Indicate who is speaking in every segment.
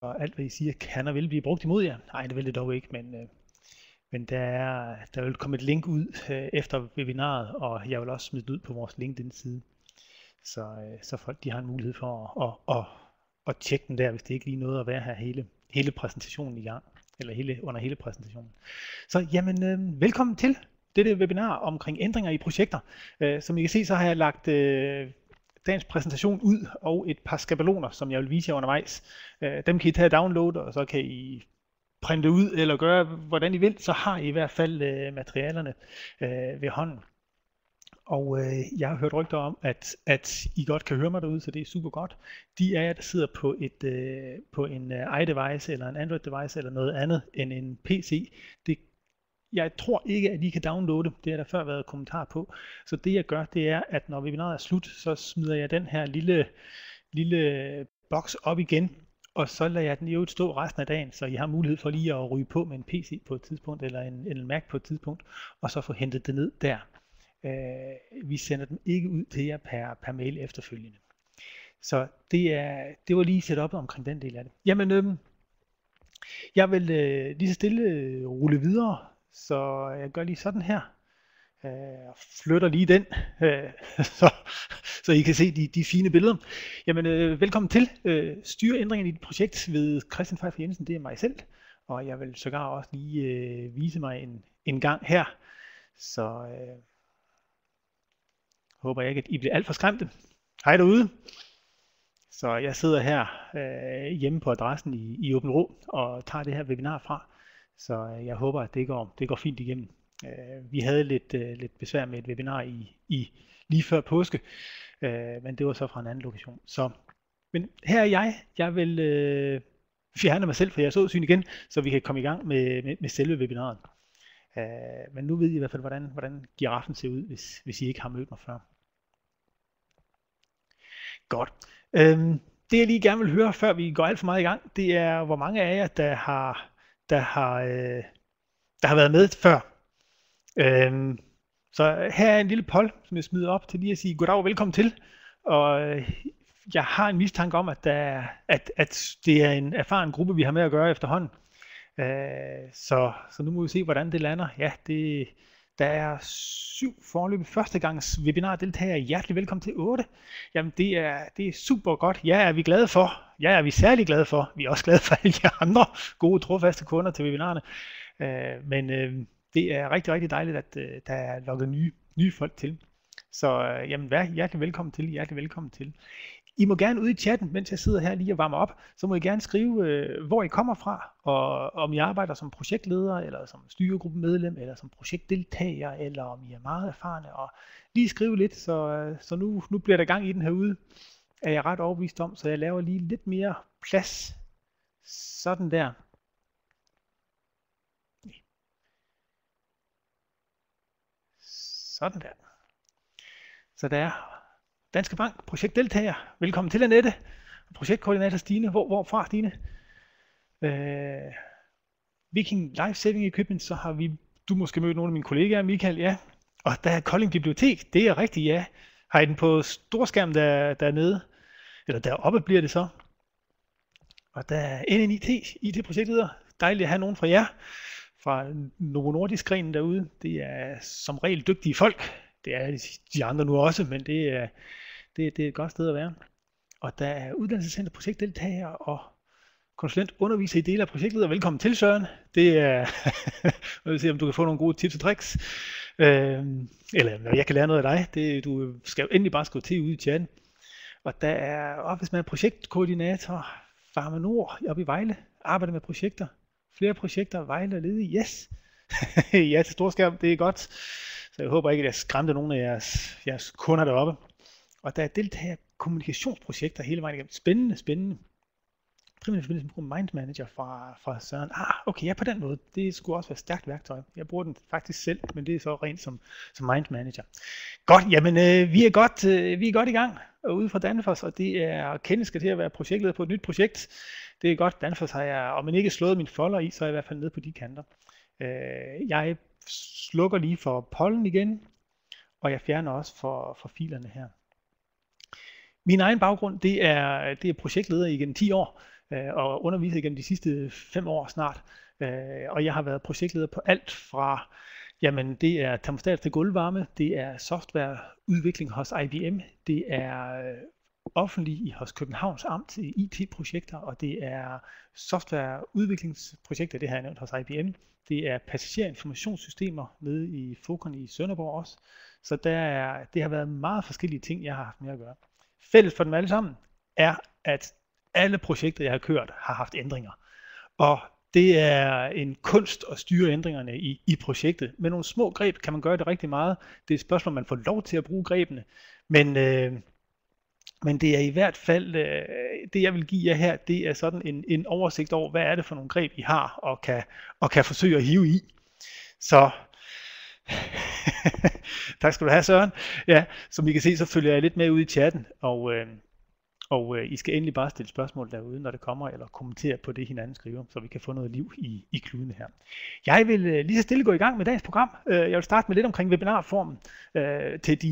Speaker 1: og alt hvad I siger kan og vil blive brugt imod jer. Nej, det vil det dog ikke, men der vil komme et link ud efter webinaret, og jeg vil også smide det ud på vores LinkedIn-side, så folk de har en mulighed for at tjekke den der, hvis det ikke lige nåede at være her hele præsentationen i gang, eller under hele præsentationen. Så jamen, velkommen til dette webinar omkring ændringer i projekter. Som I kan se, så har jeg lagt dagens præsentation ud og et par skabeloner, som jeg vil vise jer undervejs. Dem kan I tage og downloade, og så kan I printe ud eller gøre, hvordan I vil. Så har I hvert fald materialerne ved hånden. Og jeg har hørt rygter om, at I godt kan høre mig derude, så det er super godt. De af jer, der sidder på en iDevice eller en Android device eller noget andet end en PC, jeg tror ikke, at I kan downloade. Det har der før været kommentar på. Så det jeg gør, det er, at når webinaret er slut, så smider jeg den her lille boks op igen, og så lader jeg den jo stå resten af dagen, så I har mulighed for lige at ryge på med en PC på et tidspunkt, eller en Mac på et tidspunkt, og så få hentet det ned der. Vi sender dem ikke ud til jer per mail efterfølgende. Så det var lige set op omkring den del af det. Jamen, jeg vil lige så stille rulle videre, så jeg gør lige sådan her. Flytter lige den, så I kan se de fine billeder. Jamen, velkommen til styre ændringen i dit projekt ved Christian Pfeiffer Jensen. Det er mig selv, og jeg vil sågar også lige vise mig en gang her. Så håber jeg ikke, at I bliver alt for skræmte. Hej derude. Så jeg sidder her hjemme på adressen i Åbenrå og tager det her webinar fra. Så jeg håber, at det går fint igennem. Vi havde lidt besvær med et webinar i lige før påske, men det var så fra en anden lokation. Men her er jeg. Jeg vil fjerne mig selv fra jeres åsyn igen, så vi kan komme i gang med selve webinaret. Men nu ved I i hvert fald, hvordan giraffen ser ud, hvis I ikke har mødt mig før. Godt. Det jeg lige gerne vil høre, før vi går alt for meget i gang, det er, hvor mange af jer, der har været med før. Så her er en lille poll, som jeg smider op til lige at sige goddag og velkommen til. Og jeg har en mistanke om, at det er en erfaren gruppe, vi har med at gøre efterhånden. Så nu må vi se, hvordan det lander. Ja, der er 7 foreløbig førstegangs webinardeltagere. Hjertelig velkommen til 8. Jamen det er super godt. Ja, er vi glade for. Ja, er vi særlig glade for. Vi er også glade for alle de andre gode, trofaste kunder til webinarerne. Men det er rigtig, rigtig dejligt, at der er lukket nye folk til. Så jamen, hjertelig velkommen til. Hjertelig velkommen til. I må gerne ude i chatten, mens jeg sidder her lige og varmer op, så må I gerne skrive, hvor I kommer fra, og om I arbejder som projektleder, eller som styregruppemedlem, eller som projektdeltager, eller om I er meget erfarne, og lige skrive lidt, så nu bliver der gang i den herude, er jeg ret overbevist om, så jeg laver lige lidt mere plads, sådan der. Sådan der. Så der er Danske Bank, projektdeltager. Velkommen til, Annette. Projektkoordinator Stine. Hvorfra, Stine? Viking Life Saving Equipment, så har du måske mødt nogle af mine kollegaer, Michael, ja. Og der er Kolding Bibliotek, det er rigtigt, ja. Har I den på storskærm dernede? Eller deroppe bliver det så. Og der er NNIT, IT-projektleder. Dejligt at have nogen fra jer. Fra Novo Nordisk-grenen derude. Det er som regel dygtige folk. Det er de andre nu også, men det er et godt sted at være. Og der er uddannelsescenter, projektdeltager og konsulent underviser i dele af projektleder. Velkommen til, Søren. Det er, jeg vil se, om du kan få nogle gode tips og tricks. Eller jeg kan lære noget af dig. Du skal jo endelig bare skrive til ude i chatten. Og der er office med projektkoordinator, Pharma Nord oppe i Vejle. Arbejder med projekter. Flere projekter, Vejle og ledige. Yes. Ja, til storskærm, det er godt. Så jeg håber ikke, at jeg skræmte nogen af jeres kunder deroppe. Og der er deltager kommunikationsprojekter hele vejen igennem. Spændende. Primært forbindelse med Mind Manager fra Søren. Okay, ja, på den måde. Det skulle også være stærkt værktøj. Jeg bruger den faktisk selv, men det er så rent som Mind Manager. Godt, jamen vi er godt i gang ude fra Danfoss, og det er Kenneth skal til at være projektleder på et nyt projekt. Det er godt, Danfoss har jeg, om man ikke slået min folder i, så er jeg i hvert fald nede på de kanter. Jeg slukker lige for pollen igen, og jeg fjerner også for filerne her. Min egen baggrund, det er projektleder igen 10 år. og underviser igennem de sidste 5 år snart. Og jeg har været projektleder på alt fra, jamen det er termostat til gulvvarme, det er softwareudvikling hos IBM, det er offentlig hos Københavns Amt i IT-projekter, og det er softwareudviklingsprojekter, det har jeg nævnt hos IBM. Det er passagerinformationssystemer nede i Focon i Sønderborg også. Så det har været meget forskellige ting, jeg har haft med at gøre. Fælles for dem alle sammen er, at alle projekter, jeg har kørt, har haft ændringer. Og det er en kunst at styre ændringerne i projektet. Med nogle små greb kan man gøre det rigtig meget. Det er et spørgsmål, om man får lov til at bruge grebene. Men det er i hvert fald, det jeg vil give jer her, det er sådan en oversigt over, hvad er det for nogle greb, I har og kan forsøge at hive i. Så tak skal du have, Søren. Ja, som I kan se, så følger jeg lidt med ude i chatten, og I skal endelig bare stille spørgsmål derude, når det kommer, eller kommentere på det, hinanden skriver, så vi kan få noget liv i kludene her. Jeg vil lige så stille gå i gang med dagens program. Jeg vil starte med lidt omkring webinarformen til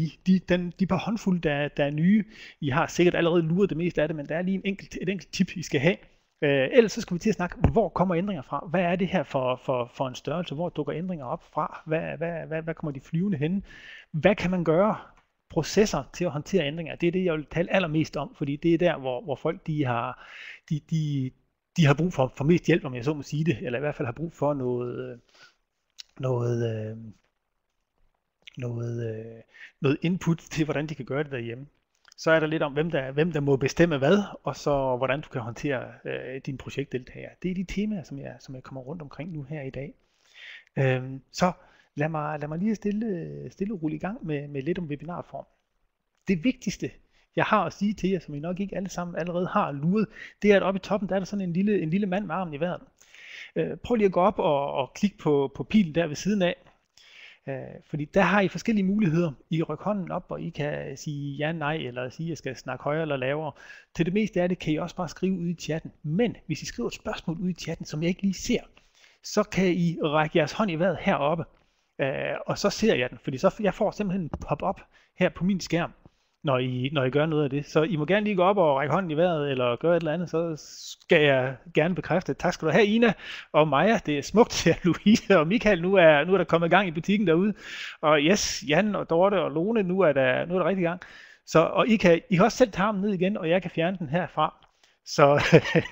Speaker 1: de par håndfulde, der er nye. I har sikkert allerede luret det meste af det, men der er lige et enkelt tip, I skal have. Ellers så skal vi til at snakke, hvor kommer ændringer fra? Hvad er det her for en størrelse? Hvor dukker ændringer op fra? Hvad kommer de flyvende henne? Hvad kan man gøre? Processer til at håndtere ændringer, det er det, jeg vil tale allermest om, fordi det er der, hvor folk de har brug for mest hjælp, om jeg så må sige det, eller i hvert fald har brug for noget input til, hvordan de kan gøre det derhjemme. Så er der lidt om, hvem der må bestemme hvad, og så hvordan du kan håndtere dine projektdeltagere. Det er de temaer, som jeg kommer rundt omkring nu her i dag. Så lad mig lige stille og rulle i gang med lidt om webinarform. Det vigtigste, jeg har at sige til jer, som I nok ikke alle sammen allerede har luret, det er, at oppe i toppen, der er der sådan en lille mand med armen i vejret. Prøv lige at gå op og klikke på pilen der ved siden af. Fordi der har I forskellige muligheder. I kan rykke hånden op, og I kan sige ja, nej, eller sige, at jeg skal snakke højere eller lavere. Til det meste af det kan I også bare skrive ud i chatten. Men hvis I skriver et spørgsmål ud i chatten, som jeg ikke lige ser, så kan I række jeres hånd i vejret heroppe. Og så ser jeg den, fordi jeg får simpelthen en pop-up her på min skærm, når I gør noget af det. Så I må gerne lige gå op og række hånden i vejret, eller gøre et eller andet, så skal jeg gerne bekræfte. Tak skal du have, Ina og Maja. Det er smukt til Louise og Michael. Nu er der kommet gang i butikken derude. Og yes, Jan og Dorte og Lone, nu er der rigtig gang. Og I kan også selv tage armen ned igen, og jeg kan fjerne den herfra. Så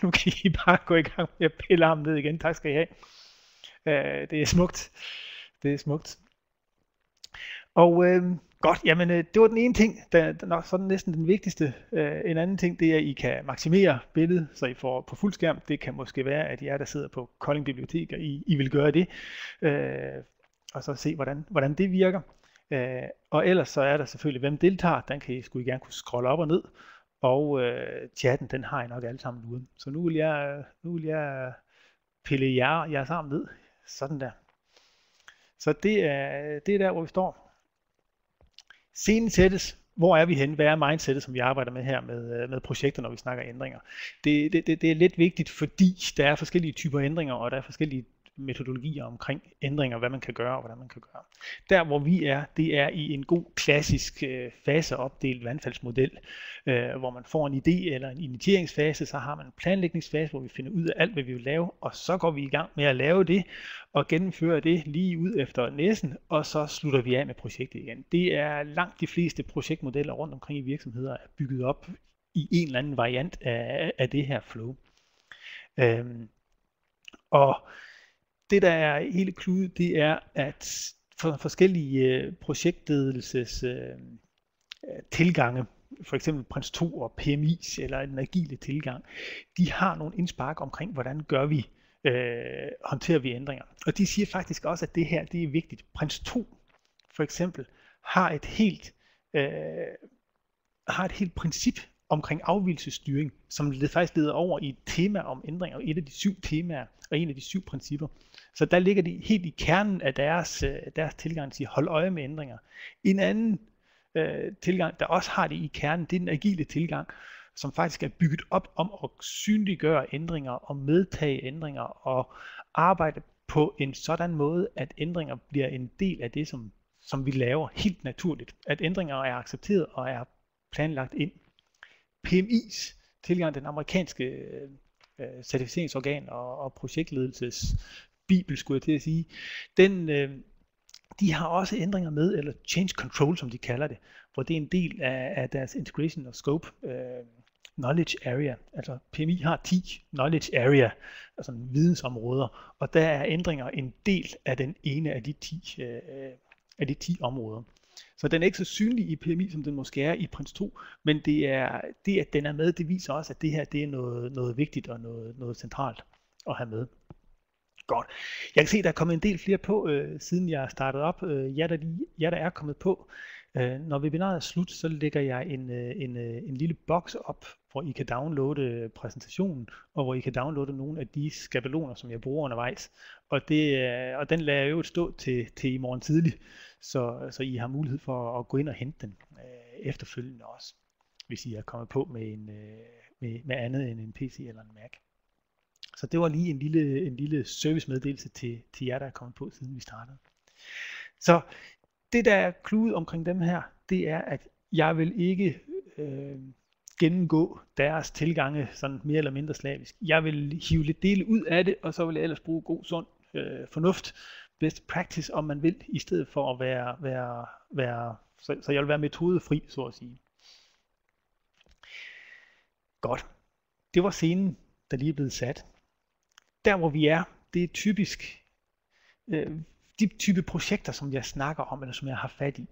Speaker 1: nu kan I bare gå i gang med at pille armen ned igen. Tak skal I have. Det er smukt. Det er smukt. Og godt, jamen det var den ene ting, der er nok sådan næsten den vigtigste. En anden ting, det er, at I kan maksimere billedet, så I får på fuld skærm. Det kan måske være, at jer, der sidder på Kolding Bibliotek, og I vil gøre det. Og så se, hvordan det virker. Og ellers så er der selvfølgelig, hvem deltager. Den kan I skulle gerne kunne scrolle op og ned. Og chatten, den har I nok alle sammen ude. Så nu vil jeg pille jer sammen ned. Sådan der. Så det er der, hvor vi står. Scenen sættes. Hvor er vi henne? Hvad er mindsetet, som vi arbejder med her med projekter, når vi snakker ændringer? Det er lidt vigtigt, fordi der er forskellige typer ændringer, og der er forskellige metodologier omkring ændringer, hvad man kan gøre og hvordan man kan gøre. Der hvor vi er, det er i en god klassisk faseopdelt vandfaldsmodel, hvor man får en idé eller en initieringsfase, så har man en planlægningsfase, hvor vi finder ud af alt, hvad vi vil lave, og så går vi i gang med at lave det og gennemføre det lige ud efter næsen, og så slutter vi af med projektet igen. Det er langt de fleste projektmodeller rundt omkring i virksomheder er bygget op i en eller anden variant af det her flow. Og det der er hele kludet, det er, at for forskellige projektledelses tilgange, for eksempel Prins 2 og PMI's eller den agile tilgang, de har nogle indspark omkring, hvordan håndterer vi ændringer. Og de siger faktisk også, at det her det er vigtigt. Prins 2 for eksempel har et helt princip omkring afvigelsesstyring, som faktisk leder over i et tema om ændringer, et af de 7 temaer og en af de 7 principper. Så der ligger de helt i kernen af deres tilgang til at holde øje med ændringer. En anden tilgang, der også har det i kernen, det er den agile tilgang, som faktisk er bygget op om at synliggøre ændringer og medtage ændringer og arbejde på en sådan måde, at ændringer bliver en del af det, som vi laver helt naturligt. At ændringer er accepteret og er planlagt ind. PMI's tilgang, den amerikanske certificeringsorgan og projektledelses bibel, skulle jeg til at sige, de har også ændringer med, eller change control, som de kalder det, hvor det er en del af deres integration og scope knowledge area. Altså PMI har 10 knowledge area, altså vidensområder, og der er ændringer en del af den ene af de 10 områder. Så den er ikke så synlig i PMI, som den måske er i Prins 2, men det, at den er med, det viser også, at det her det er noget vigtigt og noget centralt at have med. Godt. Jeg kan se, der er kommet en del flere på, siden jeg startede op. Jer, der er kommet på. Når webinaret er slut, så lægger jeg en lille boks op, hvor I kan downloade præsentationen, og hvor I kan downloade nogle af de skabeloner, som jeg bruger undervejs. Og den lader jeg jo stå til i morgen tidlig, så I har mulighed for at gå ind og hente den efterfølgende også, hvis I er kommet på med andet end en PC eller en Mac. Så det var lige en lille servicemeddelelse til jer, der er kommet på, siden vi startede. Så det, der er kludet omkring dem her, det er, at jeg vil ikke gennemgå deres tilgange sådan mere eller mindre slavisk. Jeg vil hive lidt dele ud af det, og så vil jeg ellers bruge god, sund fornuft, best practice, om man vil, i stedet for at være så jeg vil være metodefri, så at sige. Godt. Det var scenen, der lige er blevet sat. Der hvor vi er, det er typisk de type projekter, som jeg snakker om, eller som jeg har fat i.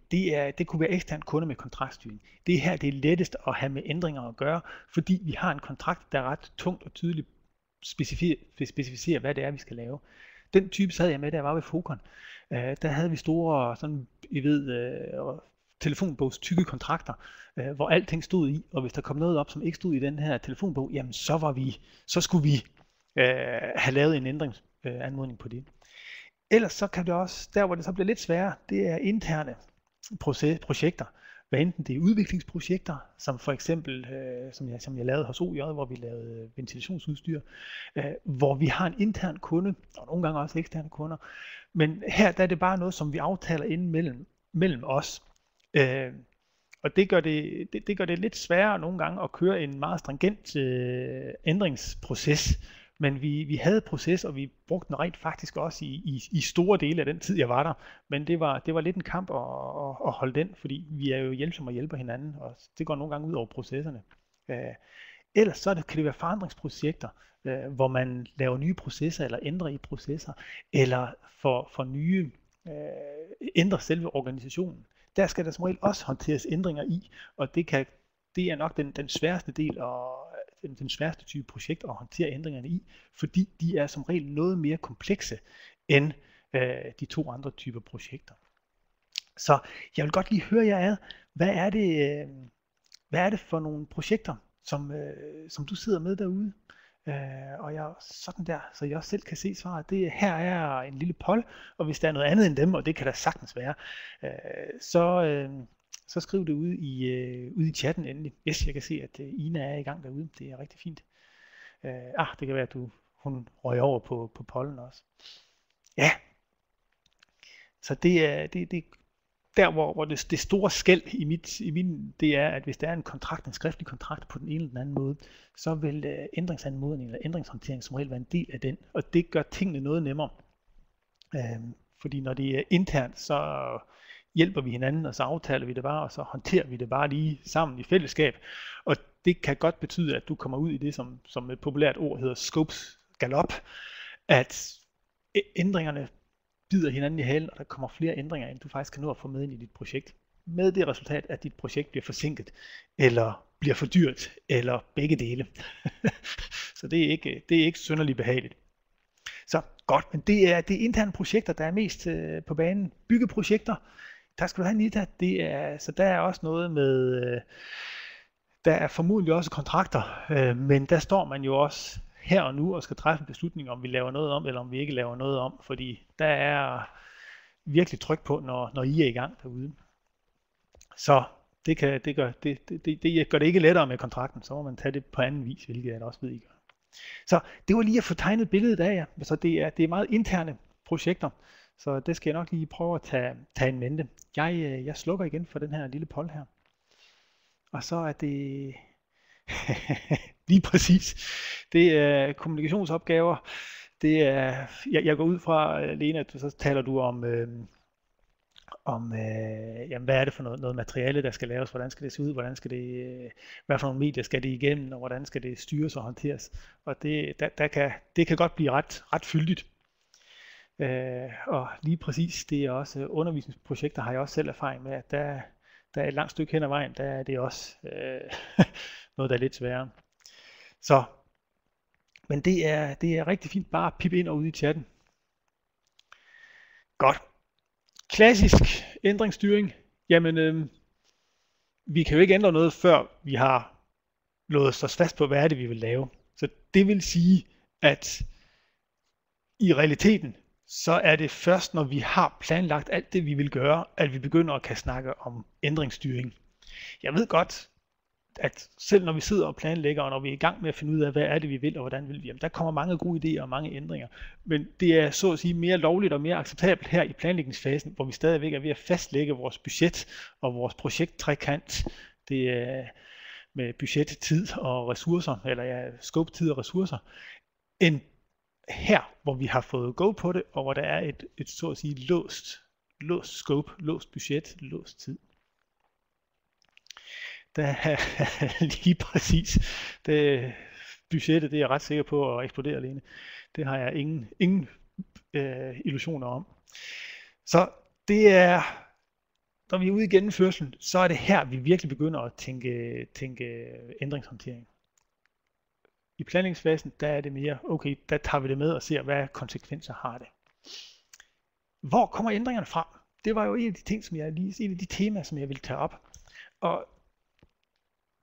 Speaker 1: Det kunne være ekstern kunde med kontraktstyring. Det her det er lettest at have med ændringer at gøre, fordi vi har en kontrakt, der er ret tungt og tydeligt specificerer, hvad det er, vi skal lave. Den type sad jeg med, da jeg var ved Focon. Der havde vi store, sådan, I ved, telefonbogs tykke kontrakter, hvor alting stod i, og hvis der kom noget op, som ikke stod i den her telefonbog, jamen så skulle vi have lavet en ændringsanmodning på det. Ellers så kan det også, der hvor det så bliver lidt sværere, det er interne projekter. Hvad enten det er udviklingsprojekter, som for eksempel, som jeg lavede hos OJ, hvor vi lavede ventilationsudstyr, hvor vi har en intern kunde, og nogle gange også eksterne kunder. Men her der er det bare noget, som vi aftaler inden mellem os. Og det gør det lidt sværere nogle gange at køre en meget stringent ændringsproces. Men vi havde proces, og vi brugte den rent faktisk også i store dele af den tid, jeg var der. Men det var lidt en kamp at holde den, fordi vi er jo hjælpsomme og hjælper hinanden, og det går nogle gange ud over processerne. Ellers så kan det være forandringsprojekter, hvor man laver nye processer, eller ændrer i processer, eller for nye ændrer selve organisationen. Der skal der som regel også håndteres ændringer i, og det er nok den sværeste del og den sværeste type projekt at håndtere ændringerne i, fordi de er som regel noget mere komplekse end de to andre typer projekter. Så jeg vil godt lige høre jer ad, hvad er det for nogle projekter, som du sidder med derude? Og jeg sådan der, så jeg også selv kan se svaret. Her er en lille poll, og hvis der er noget andet end dem, og det kan der sagtens være, så skriv det ude i chatten endelig. Yes, jeg kan se, at Ina er i gang derude. Det er rigtig fint. Det kan være, at hun røg over på pollen også. Ja. Så det er der, hvor det store skel i min, det er, at hvis der er en skriftlig kontrakt på den ene eller den anden måde, så vil ændringsanmodning eller ændringshåndtering som regel være en del af den, og det gør tingene noget nemmere. Fordi når det er internt, så hjælper vi hinanden, og så aftaler vi det bare, og så håndterer vi det bare lige sammen i fællesskab. Og det kan godt betyde, at du kommer ud i det, som et populært ord hedder scopes galop, at ændringerne bider hinanden i halen, og der kommer flere ændringer, end du faktisk kan nå at få med ind i dit projekt. Med det resultat, at dit projekt bliver forsinket, eller bliver for dyrt, eller begge dele. Så det er ikke synderligt behageligt. Så godt, men det er interne projekter, der er mest på banen. Byggeprojekter, der skal du have en ITA. Så der er også noget med, der er formodentlig også kontrakter, men der står man jo også her og nu og skal træffe en beslutning, om vi laver noget om, eller om vi ikke laver noget om, fordi der er virkelig tryk på, når I er i gang derude. Så det gør det ikke lettere med kontrakten, så må man tage det på anden vis, hvilket jeg også ved, I gør. Så det var lige at få tegnet billedet af jer. Så det er meget interne projekter, så det skal jeg nok lige prøve at tage en mente. Jeg slukker igen for den her lille poll her. Og så er det lige præcis. Det er kommunikationsopgaver. Det er, jeg går ud fra, Lena, at så taler du om, jamen, hvad er det for noget materiale, der skal laves, hvordan skal det se ud, hvordan skal det, hvad for nogle medier skal det igennem, og hvordan skal det styres og håndteres. Og det kan godt blive ret fyldigt. Og lige præcis, det er også undervisningsprojekter, har jeg også selv erfaring med, at der er et langt stykke hen ad vejen, der er det også noget, der er lidt sværere. Så, men det er rigtig fint bare at pippe ind og ud i chatten. Godt. Klassisk ændringsstyring. Jamen, vi kan jo ikke ændre noget, før vi har låst os fast på, hvad er det, vi vil lave. Så det vil sige, at i realiteten, så er det først, når vi har planlagt alt det, vi vil gøre, at vi begynder at kan snakke om ændringsstyring. Jeg ved godt, at selv når vi sidder og planlægger, og når vi er i gang med at finde ud af, hvad er det, vi vil, og hvordan vil vi, jamen, der kommer mange gode idéer og mange ændringer. Men det er så at sige mere lovligt og mere acceptabelt her i planlægningsfasen, hvor vi stadigvæk er ved at fastlægge vores budget og vores projekttrekant. Det er med budget, tid og ressourcer, eller ja, scope, tid og ressourcer, end her, hvor vi har fået go på det, og hvor der er et så at sige låst scope, låst budget, låst tid. Der er lige præcis det budgettet, det er jeg ret sikker på at eksplodere alene. Det har jeg ingen illusioner om. Så det er, når vi er ude i gennemførselen, så er det her, vi virkelig begynder at tænke ændringshåndtering. I planlægningsfasen, der er det mere, okay, der tager vi det med og ser, hvad konsekvenser har det. Hvor kommer ændringerne fra? Det var jo en af de ting, en af de temaer, som jeg ville tage op. Og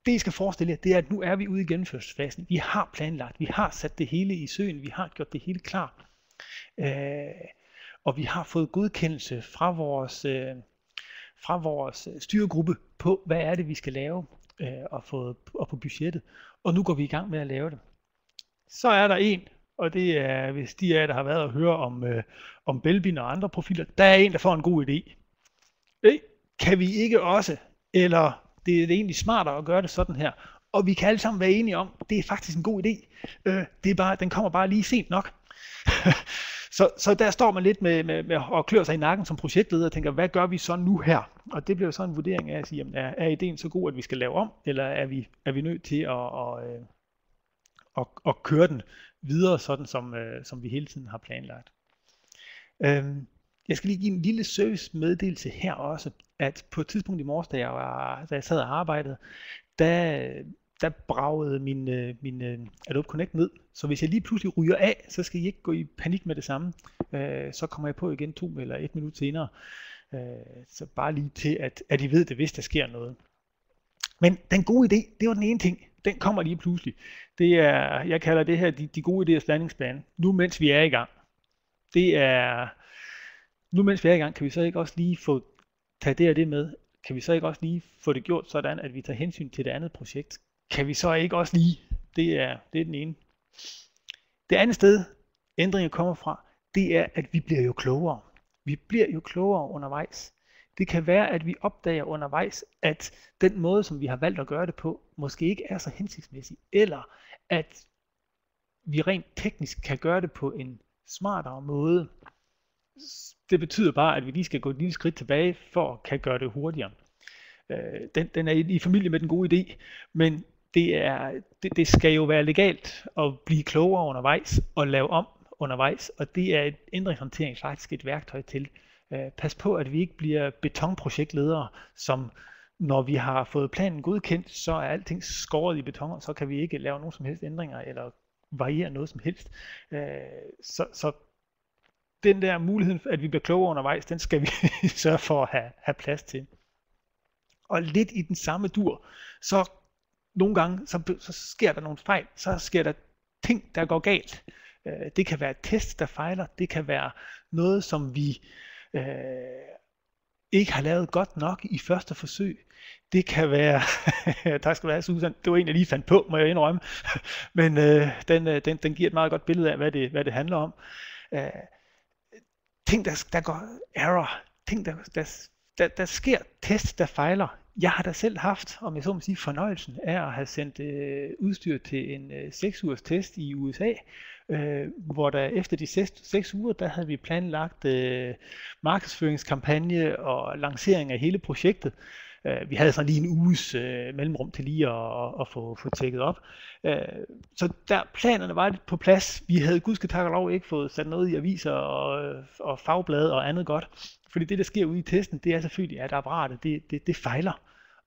Speaker 1: det, I skal forestille jer, det er, at nu er vi ude i gennemførelsesfasen. Vi har planlagt, vi har sat det hele i søen, vi har gjort det hele klar. Og vi har fået godkendelse fra vores styregruppe på, hvad er det, vi skal lave, og på budgettet. Og nu går vi i gang med at lave det. Så er der en, og det er, hvis de af jer, der har været og høre om Belbin og andre profiler, der er en, der får en god idé. Kan vi ikke også, eller det er egentlig smartere at gøre det sådan her, og vi kan alle sammen være enige om, det er faktisk en god idé. Det er bare, den kommer bare lige sent nok. Så der står man lidt med at kløre sig i nakken som projektleder og tænker, hvad gør vi så nu her? Og det bliver så en vurdering af at sige, jamen, er ideen så god, at vi skal lave om, eller er vi nødt til at køre den videre, sådan som vi hele tiden har planlagt. Jeg skal lige give en lille servicemeddelelse her også, at på et tidspunkt i morges, da jeg sad og arbejdede, der bragede min Adobe Connect ned. Så hvis jeg lige pludselig ryger af, så skal I ikke gå i panik med det samme. Så kommer jeg på igen 2 eller 1 minut senere. Så bare lige til, at I ved det, hvis der sker noget. Men den gode idé, det var den ene ting. Den kommer lige pludselig. Det er, jeg kalder det her de gode idéers landingsplan. Nu mens vi er i gang. Nu mens vi er i gang, kan vi så ikke også lige tage det og det med? Kan vi så ikke også lige få det gjort sådan, at vi tager hensyn til det andet projekt? Kan vi så ikke også lige? Det er den ene. Det andet sted, ændringen kommer fra, det er, at vi bliver jo klogere. Vi bliver jo klogere undervejs. Det kan være, at vi opdager undervejs, at den måde, som vi har valgt at gøre det på, måske ikke er så hensigtsmæssig, eller at vi rent teknisk kan gøre det på en smartere måde. Det betyder bare, at vi lige skal gå et lille skridt tilbage, for at kan gøre det hurtigere. Den er i familie med den gode idé, men det skal jo være legalt at blive klogere undervejs og lave om undervejs, og det er et ændringshåndtering faktisk et værktøj til. Pas på, at vi ikke bliver betonprojektledere, som når vi har fået planen godkendt, så er alting skåret i beton, og så kan vi ikke lave nogen som helst ændringer eller variere noget som helst. Så den der mulighed, at vi bliver klogere undervejs, den skal vi sørge for at have plads til. Og lidt i den samme dur, så nogle gange, så sker der nogle fejl, så sker der ting, der går galt. Det kan være et test, der fejler, det kan være noget, som vi ikke har lavet godt nok i første forsøg. Det kan være, tak skal du have, Susan, det var en, jeg lige fandt på, må jeg indrømme, men den giver et meget godt billede af, hvad det handler om. Ting, der går error, ting, der sker test, der fejler Jeg har da selv haft, om jeg så må sige, fornøjelsen af at have sendt udstyr til en 6 ugers test i USA, hvor der efter de 6 uger, der havde vi planlagt markedsføringskampagne og lancering af hele projektet. Vi havde sådan lige en uges mellemrum til lige at få tjekket op. Så der planerne var lidt på plads. Vi havde gudskelov og lov ikke fået sat noget i aviser og fagblade og andet godt. Fordi det, der sker ude i testen, det er selvfølgelig, at apparatet det fejler.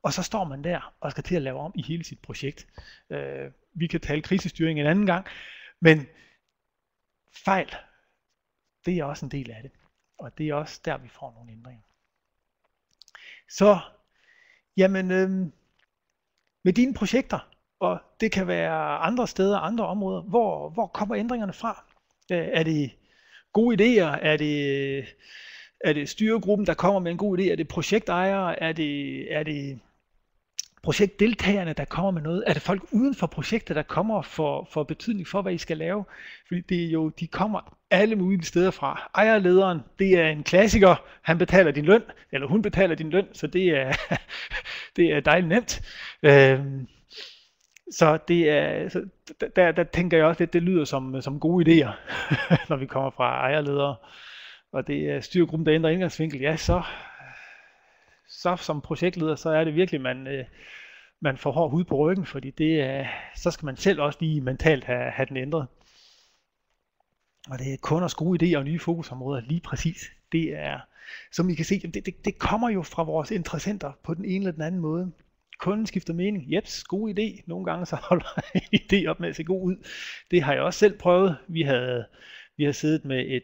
Speaker 1: Og så står man der og skal til at lave om i hele sit projekt. Vi kan tale krisestyring en anden gang, men fejl, det er også en del af det. Og det er også der, vi får nogle ændringer. Så, jamen, med dine projekter, og det kan være andre steder, andre områder, hvor kommer ændringerne fra? Er det gode idéer? Er det styregruppen, der kommer med en god idé? Er det projektejere? Er det projektdeltagerne, der kommer med noget? Er det folk uden for projektet, der kommer for betydning for, hvad I skal lave? Fordi det er jo, de kommer alle mulige steder fra. Ejerlederen, det er en klassiker. Han betaler din løn, eller hun betaler din løn, så det er, det er dejligt nemt. Så der tænker jeg også lidt, det lyder som gode idéer, når vi kommer fra ejerledere. Og det er styregruppen, der ændrer indgangsvinkel. Ja, så som projektleder, så er det virkelig, man får hård hud på ryggen, fordi så skal man selv også lige mentalt have den ændret. Og det er kunders gode idéer og nye fokusområder, lige præcis. Det er, som I kan se, det kommer jo fra vores interessenter på den ene eller den anden måde. Kunden skifter mening. Jeps, god idé. Nogle gange så holder en idé op med at se god ud. Det har jeg også selv prøvet. Vi har siddet med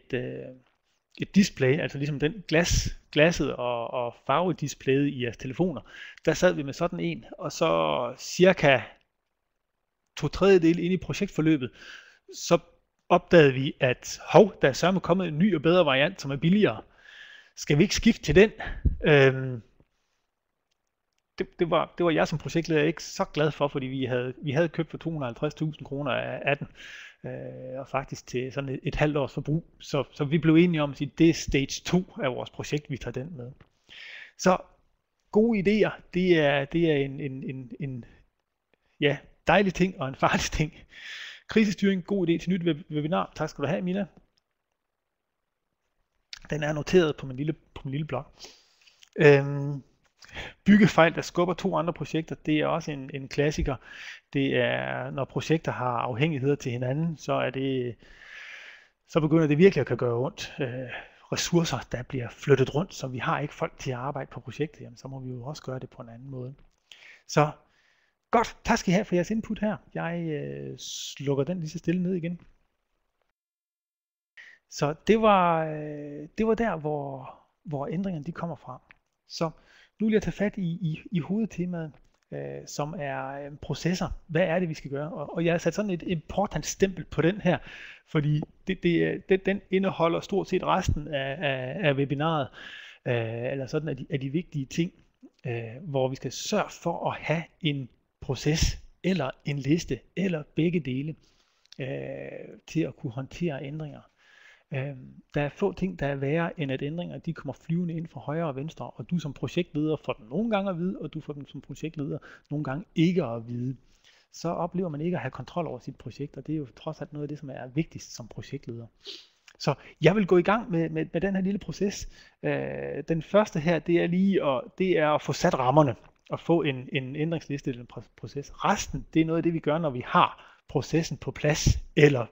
Speaker 1: et display, altså ligesom den glasset og farvedisplayet i jeres telefoner. Der sad vi med sådan en, og så cirka 2/3 ind i projektforløbet, så opdagede vi, at der er sørme kommet en ny og bedre variant, som er billigere. Skal vi ikke skifte til den? Det var jeg som projektleder ikke så glad for, fordi vi havde købt for 250.000 kroner af den, og faktisk til sådan et halvt års forbrug. Så vi blev enige om, at det er stage 2 af vores projekt, vi tager den med. Så gode idéer, det er en dejlig ting og en farlig ting. Krisestyring, god idé til nyt webinar. Tak skal du have, Mina. Den er noteret på min lille blog. Byggefejl, der skubber 2 andre projekter, det er også en klassiker. Det er, når projekter har afhængigheder til hinanden, så begynder det virkelig at kan gøre ondt. Ressourcer, der bliver flyttet rundt, så vi har ikke folk til at arbejde på projektet, jamen, så må vi jo også gøre det på en anden måde. Så godt, tak skal I have for jeres input her. Jeg slukker den lige så stille ned igen. Så det var der, hvor ændringerne de kommer fra. Så nu vil jeg tage fat i hovedtemaet, som er processer. Hvad er det, vi skal gøre? Og jeg har sat sådan et important stempel på den her, fordi den indeholder stort set resten af webinaret, eller sådan af de vigtige ting, hvor vi skal sørge for at have en proces, eller en liste, eller begge dele, til at kunne håndtere ændringer. Der er få ting, der er værre, end at ændringer de kommer flyvende ind fra højre og venstre, og du som projektleder får dem nogle gange at vide, og du får dem som projektleder nogle gange ikke at vide. Så oplever man ikke at have kontrol over sit projekt, og det er jo trods alt noget af det, som er vigtigst som projektleder. Så jeg vil gå i gang med den her lille proces. Den første her, det er at få sat rammerne, og få en ændringsliste eller en proces. Resten, det er noget af det, vi gør, når vi har processen på plads, eller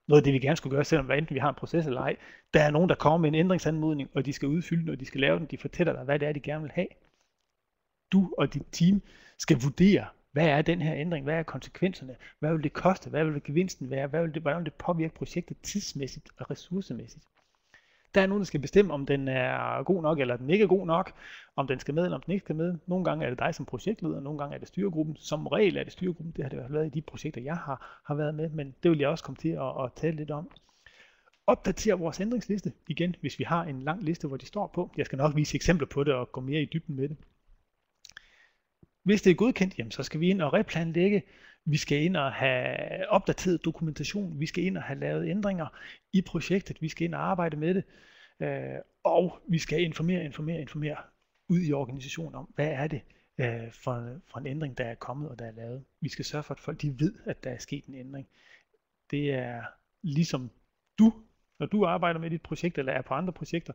Speaker 1: noget af det, vi gerne skulle gøre, selvom enten vi har en proces eller ej. Der er nogen, der kommer med en ændringsanmodning, og de skal udfylde den, og de skal lave den. De fortæller dig, hvad det er, de gerne vil have. Du og dit team skal vurdere, hvad er den her ændring, hvad er konsekvenserne, hvad vil det koste, hvad vil gevinsten være, hvordan vil det påvirke projektet tidsmæssigt og ressourcemæssigt. Der er nogen, der skal bestemme, om den er god nok, eller den ikke er god nok, om den skal med, eller om den ikke skal med. Nogle gange er det dig som projektleder, nogle gange er det styregruppen. Som regel er det styregruppen, det har det været i de projekter, jeg har været med, men det vil jeg også komme til at tale lidt om. Opdater vores ændringsliste igen, hvis vi har en lang liste, hvor de står på. Jeg skal nok vise eksempler på det og gå mere i dybden med det. Hvis det er godkendt, jamen, så skal vi ind og replanlægge. Vi skal ind og have opdateret dokumentation. Vi skal ind og have lavet ændringer i projektet. Vi skal ind og arbejde med det. Og vi skal informere ud i organisationen om, hvad er det, for en ændring, der er kommet og der er lavet. Vi skal sørge for, at folk de ved, at der er sket en ændring. Det er ligesom når du arbejder med dit projekt eller er på andre projekter,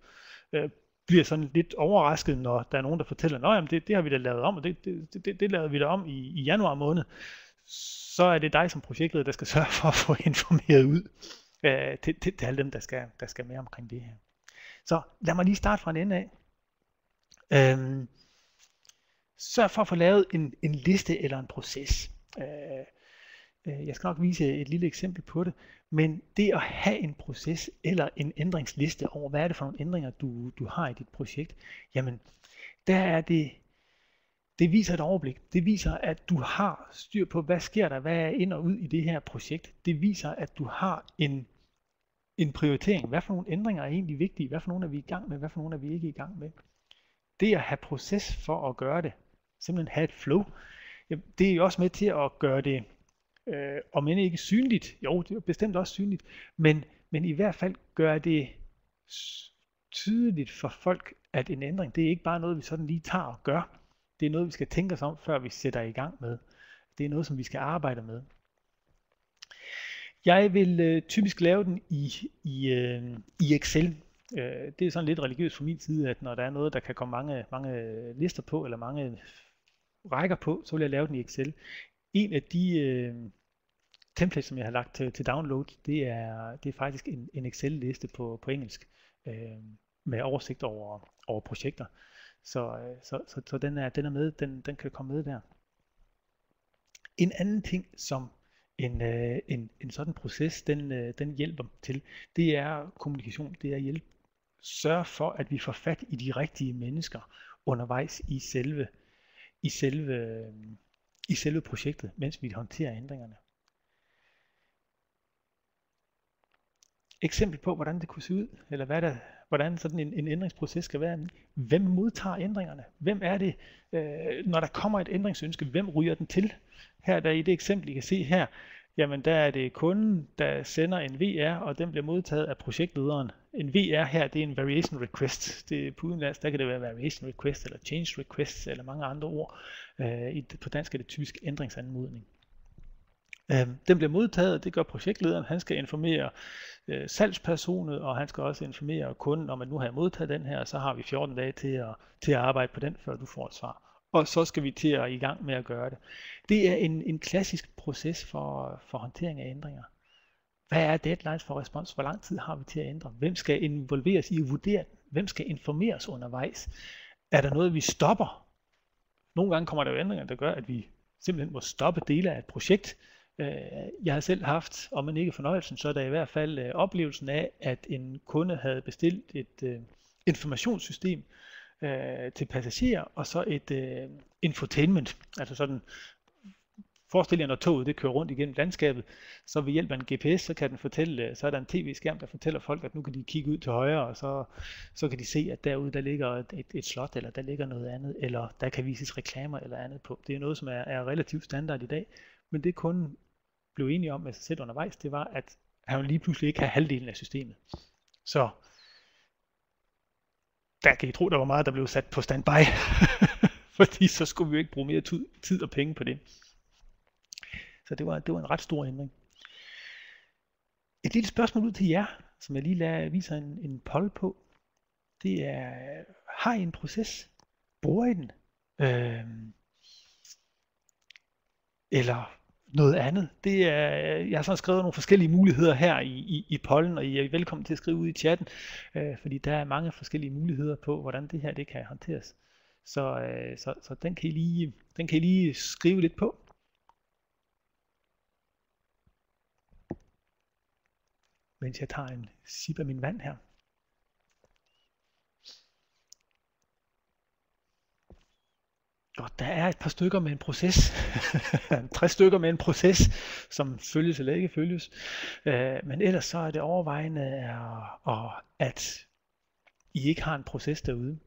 Speaker 1: bliver sådan lidt overrasket, når der er nogen, der fortæller, at det har vi da lavet om, og det lavede vi da om i januar måned. Så er det dig som projektleder, der skal sørge for at få informeret ud til alle dem, der skal med omkring det her. Så lad mig lige starte fra en ende af. Sørg for at få lavet en liste eller en proces. Jeg skal nok vise et lille eksempel på det, men det at have en proces eller en ændringsliste over, hvad er det for nogle ændringer, du har i dit projekt, jamen der er det viser et overblik. Det viser, at du har styr på, hvad sker der, hvad er ind og ud i det her projekt. Det viser, at du har en prioritering. Hvad for nogle ændringer er egentlig vigtige? Hvad for nogle er vi i gang med? Hvad for nogle er vi ikke i gang med? Det at have proces for at gøre det, simpelthen have et flow, det er jo også med til at gøre det, om end ikke synligt, jo det er bestemt også synligt, men i hvert fald gøre det tydeligt for folk, at en ændring, det er ikke bare noget, vi sådan lige tager og gør. Det er noget, vi skal tænke os om, før vi sætter i gang med. Det er noget, som vi skal arbejde med. Jeg vil typisk lave den i Excel. Det er sådan lidt religiøst fra min side, at når der er noget, der kan komme mange lister på, eller mange rækker på, så vil jeg lave den i Excel. En af de templates, som jeg har lagt til download, det er faktisk en Excel-liste på engelsk, med oversigt over projekter. Så den er med, den kan komme med der. En anden ting, som en sådan proces, den hjælper til, det er kommunikation, det er sørge for, at vi får fat i de rigtige mennesker undervejs i selve projektet, mens vi håndterer ændringerne. Eksempel på, hvordan det kunne se ud, eller hvordan sådan en ændringsproces skal være. Hvem modtager ændringerne? Hvem er det, når der kommer et ændringsønske, hvem ryger den til? Her der i det eksempel, I kan se her, jamen der er det kunden, der sender en VR, og den bliver modtaget af projektlederen. En VR her, det er en variation request. Det er på udenlandsk, der kan det være variation request, eller change request, eller mange andre ord. På dansk er det typisk ændringsanmodning. Den bliver modtaget, det gør projektlederen, han skal informere salgspersonet, og han skal også informere kunden om, at nu har jeg modtaget den her, og så har vi 14 dage til at arbejde på den, før du får et svar. Og så skal vi til at i gang med at gøre det. Det er en klassisk proces for håndtering af ændringer. Hvad er deadlines for respons? Hvor lang tid har vi til at ændre? Hvem skal involveres i at vurdere den? Hvem skal informeres undervejs? Er der noget, vi stopper? Nogle gange kommer der jo ændringer, der gør, at vi simpelthen må stoppe dele af et projekt. Jeg har selv haft, om man ikke fornøjelsen, så er der i hvert fald oplevelsen af, at en kunde havde bestilt et informationssystem til passagerer, og så et infotainment, altså sådan, forestil jer, når toget det kører rundt igennem landskabet, så ved hjælp af en GPS, så kan den fortælle, så er der en tv-skærm, der fortæller folk, at nu kan de kigge ud til højre, og så kan de se, at derude der ligger et slot, eller der ligger noget andet, eller der kan vises reklamer eller andet på. Det er noget, som er relativt standard i dag, men det kunden blev enige om med sig selv undervejs, det var, at han lige pludselig ikke have halvdelen af systemet. Så der kan I tro, der var meget, der blev sat på standby, fordi så skulle vi jo ikke bruge mere tid og penge på det. Så det var en ret stor ændring. Et lille spørgsmål ud til jer, som jeg lige viser en poll på, det er, har I en proces? Bruger I den? Eller noget andet. Jeg har så skrevet nogle forskellige muligheder her i pollen, og I er velkommen til at skrive ud i chatten, fordi der er mange forskellige muligheder på, hvordan det her det kan håndteres. Så den kan I lige skrive lidt på. Mens jeg tager en sip af min vand her. Godt, der er et par stykker med en proces. 3 stykker med en proces, som følges eller ikke følges. Men ellers så er det overvejende, at I ikke har en proces derude.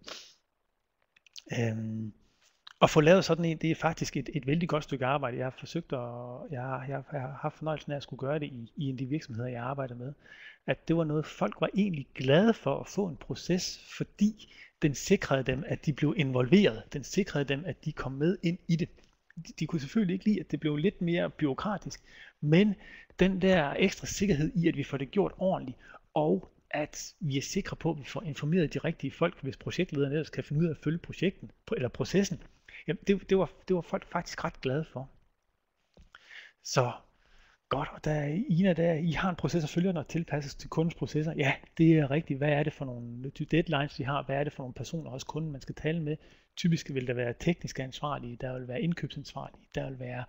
Speaker 1: At få lavet sådan en, det er faktisk et vældig godt stykke arbejde. Jeg har forsøgt, og jeg har haft fornøjelsen af at skulle gøre det i en af de virksomheder, jeg arbejder med. At det var noget, folk var egentlig glade for at få en proces, fordi den sikrede dem, at de blev involveret. Den sikrede dem, at de kom med ind i det. De kunne selvfølgelig ikke lide, at det blev lidt mere bureaukratisk, men den der ekstra sikkerhed i, at vi får det gjort ordentligt, og at vi er sikre på, at vi får informeret de rigtige folk, hvis projektlederen ellers kan finde ud af at følge projekten eller processen. Jamen, det var folk faktisk ret glade for. Så godt, og I har en proces, der følger, når tilpasses til kundens processer. Ja, det er rigtigt. Hvad er det for nogle deadlines, de har? Hvad er det for nogle personer, også kunden, man skal tale med? Typisk vil der være teknisk ansvarlige, der vil være indkøbsansvarlige, der vil være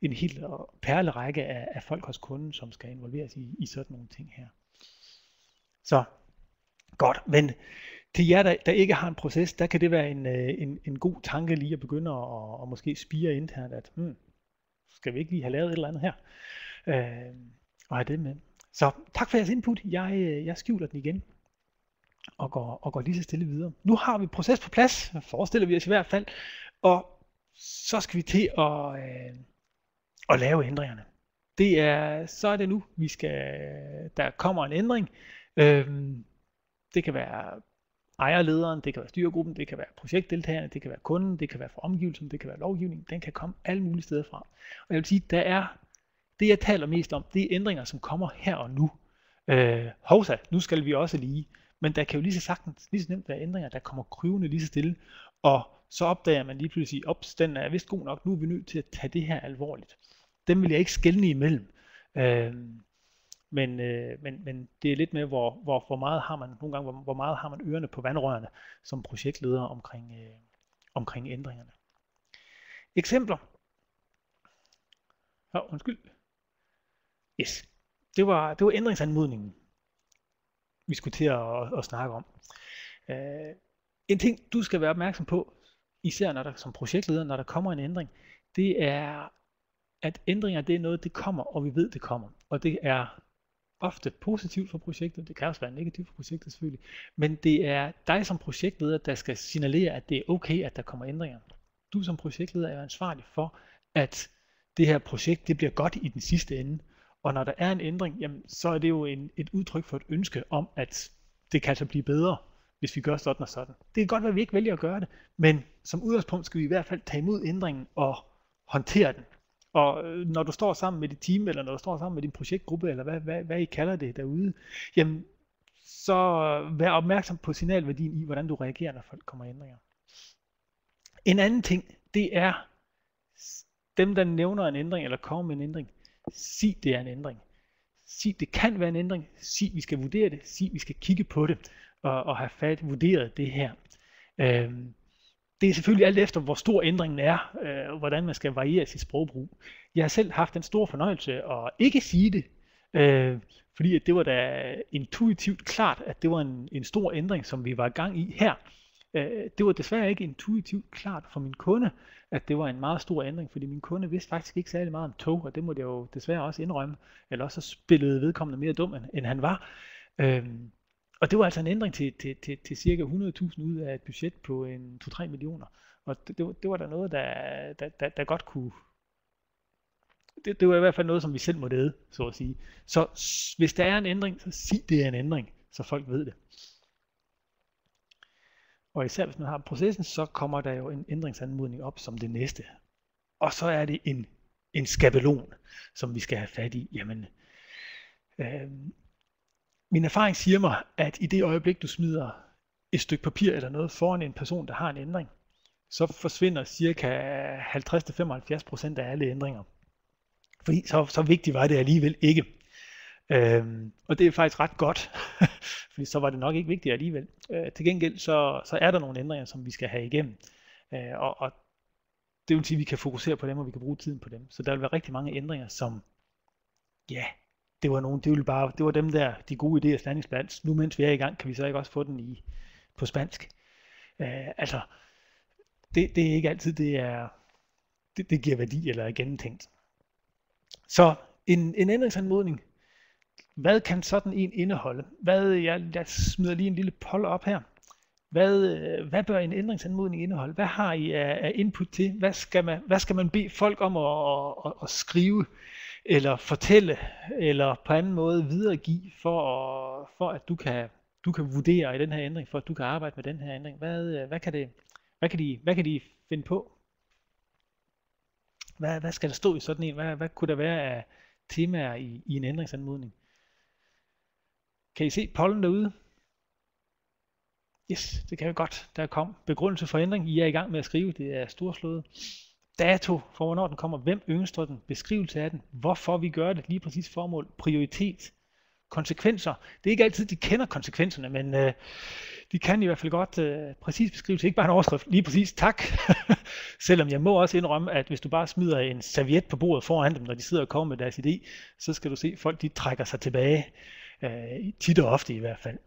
Speaker 1: en hel perlerække af folk hos kunden, som skal involveres i sådan nogle ting her. Så godt, men til jer, der ikke har en proces, der kan det være en god tanke lige at begynde at måske spire internt, at skal vi ikke lige have lavet et eller andet her? Og have det med. Så tak for jeres input. Jeg skjuler den igen og går lige så stille videre. Nu har vi proces på plads, forestiller vi os i hvert fald, og så skal vi til at lave ændringerne. Så er det nu, der kommer en ændring. Det kan være ejerlederen, det kan være styregruppen, det kan være projektdeltagerne, det kan være kunden, det kan være for omgivelsen, det kan være lovgivning. Den kan komme alle mulige steder fra. Og jeg vil sige, det jeg taler mest om, det er ændringer, som kommer her og nu. Hovsa, nu skal vi også lige. Men der kan jo lige så nemt være ændringer, der kommer kryvende lige så stille. Og så opdager man lige pludselig, ops, den er vist god nok, nu er vi nødt til at tage det her alvorligt. Dem vil jeg ikke skelne imellem. Men det er lidt med, hvor meget har man nogle gange, hvor meget har man ørerne på vandrørene som projektleder omkring ændringerne. Eksempler. Undskyld. Yes. Det var ændringsanmodningen, vi skulle til at snakke om. En ting, du skal være opmærksom på, især når der som projektleder, når der kommer en ændring, det er, at ændringer, det er noget, det kommer, og vi ved, det kommer. Og det er ofte positivt for projektet, det kan også være negativt for projektet selvfølgelig, men det er dig som projektleder, der skal signalere, at det er okay, at der kommer ændringer. Du som projektleder er ansvarlig for, at det her projekt, det bliver godt i den sidste ende. Og når der er en ændring, jamen, så er det jo et udtryk for et ønske om, at det kan altså blive bedre, hvis vi gør sådan og sådan. Det kan godt være, at vi ikke vælger at gøre det, men som udgangspunkt skal vi i hvert fald tage imod ændringen og håndtere den. Og når du står sammen med dit team, eller når du står sammen med din projektgruppe, eller hvad I kalder det derude, jamen, så vær opmærksom på signalværdien i, hvordan du reagerer, når folk kommer ændringer. En anden ting, det er dem, der nævner en ændring, eller kommer med en ændring. Sig, det er en ændring. Sig, det kan være en ændring. Sig, vi skal vurdere det. Sig, vi skal kigge på det, og have vurderet det her. Det er selvfølgelig alt efter, hvor stor ændringen er, hvordan man skal variere sit sprogbrug. Jeg har selv haft den store fornøjelse at ikke sige det, fordi at det var da intuitivt klart, at det var en stor ændring, som vi var i gang i her. Det var desværre ikke intuitivt klart for min kunde, at det var en meget stor ændring, fordi min kunde vidste faktisk ikke særlig meget om tog, og det måtte jeg jo desværre også indrømme, eller også spillede vedkommende mere dum, end han var. Og det var altså en ændring til cirka 100.000 ud af et budget på 2-3 millioner. Og det var da noget, der godt kunne... Det var i hvert fald noget, som vi selv måtte æde, så at sige. Så hvis der er en ændring, så sig, det er en ændring, så folk ved det. Og især hvis man har processen, så kommer der jo en ændringsanmodning op som det næste. Og så er det en skabelon, som vi skal have fat i. Jamen, min erfaring siger mig, at i det øjeblik, du smider et stykke papir eller noget foran en person, der har en ændring, så forsvinder ca. 50-75% af alle ændringer. Fordi så vigtigt var det alligevel ikke. Og det er faktisk ret godt, fordi så var det nok ikke vigtigt alligevel. Til gengæld så er der nogle ændringer, som vi skal have igennem. Og det vil sige, at vi kan fokusere på dem, og vi kan bruge tiden på dem. Så der vil være rigtig mange ændringer, som, ja, det var dem der, de gode idéer standingsplads. Nu mens vi er i gang, kan vi så ikke også få den på spansk. Altså, det er ikke altid, det giver værdi eller er gennemtænkt. Så en ændringsanmodning, hvad kan sådan en indeholde? Jeg smider lige en lille poll op her. Hvad bør en ændringsanmodning indeholde? Hvad har I af input til? Hvad skal man bede folk om at skrive, eller fortælle, eller på anden måde videregive, for at du kan vurdere i den her ændring, for at du kan arbejde med den her ændring? Hvad kan de finde på? Hvad skal der stå i sådan en? Hvad kunne der være af temaer i en ændringsanmodning? Kan I se pollen derude? Yes, det kan vi godt. Der kom begrundelse for ændring. I er i gang med at skrive. Det er storslået. Dato for hvornår den kommer. Hvem ønsker den? Beskrivelse af den. Hvorfor vi gør det. Lige præcis formål. Prioritet. Konsekvenser. Det er ikke altid, de kender konsekvenserne, men de kan i hvert fald godt præcis beskrivelse. Ikke bare en overskrift. Lige præcis tak. Selvom jeg må også indrømme, at hvis du bare smider en serviet på bordet foran dem, når de sidder og kommer med deres idé, så skal du se, at folk de trækker sig tilbage. Tit og ofte i hvert fald.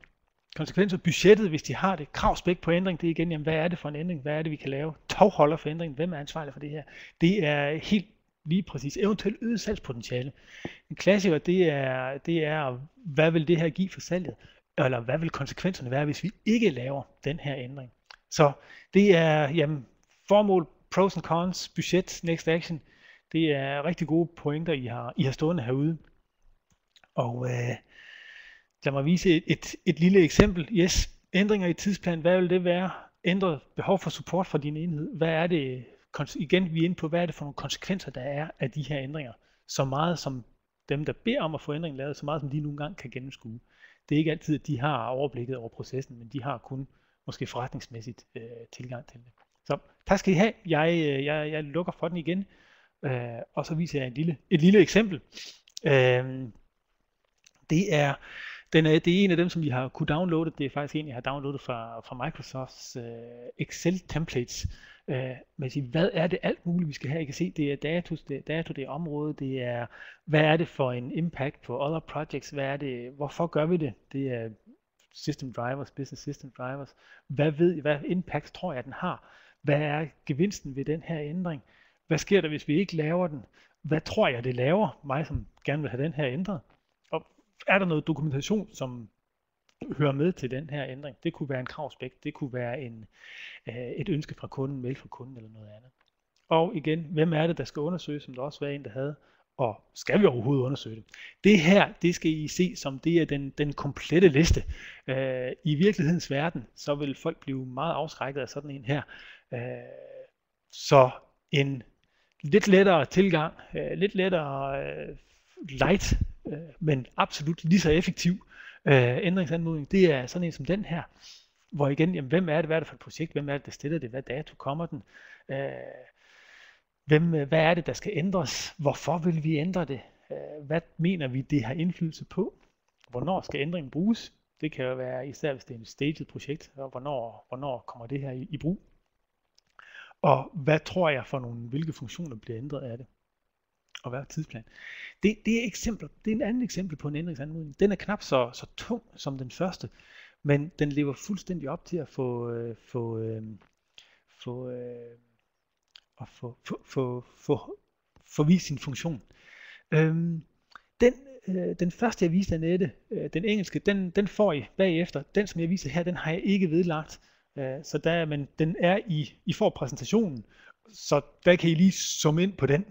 Speaker 1: Konsekvenser, budgettet, hvis de har det, kravspæk på ændring, det er igen, jamen, hvad er det for en ændring, hvad er det, vi kan lave, tovholder for ændring, hvem er ansvarlig for det her, det er helt lige præcis, eventuelt øget salgspotentiale. En klassiker, det er, hvad vil det her give for salget, eller hvad vil konsekvenserne være, hvis vi ikke laver den her ændring. Så det er, jamen, formål, pros and cons, budget, next action, det er rigtig gode pointer, I har stående herude. Og lad mig vise et lille eksempel. Yes, ændringer i tidsplan, hvad vil det være? Ændret behov for support fra din enhed. Hvad er det, igen vi er inde på, hvad er det for nogle konsekvenser, der er af de her ændringer? Så meget som dem, der beder om at få ændringen lavet, så meget som de nogle gange kan gennemskue. Det er ikke altid, at de har overblikket over processen, men de har kun måske forretningsmæssigt tilgang til det. Så tak skal I have. Jeg lukker for den igen, og så viser jeg et lille eksempel. Det er en af dem, som vi har kunne downloade. Det er faktisk en, jeg har downloadet fra Microsofts Excel templates. Men hvad er det alt muligt, vi skal have? I kan se, det er dato, det er område, det er, hvad er det for en impact på other projects? Hvad er det, hvorfor gør vi det? Det er system drivers, business system drivers. Hvad impact tror jeg, den har? Hvad er gevinsten ved den her ændring? Hvad sker der, hvis vi ikke laver den? Hvad tror jeg, det laver? Mig, som gerne vil have den her ændret. Er der noget dokumentation, som hører med til den her ændring? Det kunne være en kravspæk, det kunne være et ønske fra kunden, mail fra kunden eller noget andet. Og igen, hvem er det, der skal undersøges, som der også var en, der havde? Og skal vi overhovedet undersøge det? Det her, det skal I se som det er den komplette liste. I virkelighedens verden, så vil folk blive meget afskrækket af sådan en her. Så en lidt lettere tilgang, lidt lettere light, men absolut lige så effektiv ændringsanmodning, det er sådan en som den her, hvor igen, jamen, hvem er det, hvad er det for et projekt, hvem er det, der stiller det, hvad dato kommer den, hvad er det, der skal ændres, hvorfor vil vi ændre det, hvad mener vi, det har indflydelse på, hvornår skal ændringen bruges, det kan jo være især hvis det er et staged projekt, og hvornår kommer det her i brug, og hvad tror jeg for hvilke funktioner bliver ændret af det. Og hvad er tidsplan? Det er eksempler. Det er en anden eksempel på en ændringsanmodning. Den er knap så tung som den første, men den lever fuldstændig op til at få vist sin funktion. Den første jeg viste Annette, den engelske, den får I bagefter. Den som jeg viser her, den har jeg ikke vedlagt. Men den er I får præsentationen, så der kan I lige zoome ind på den.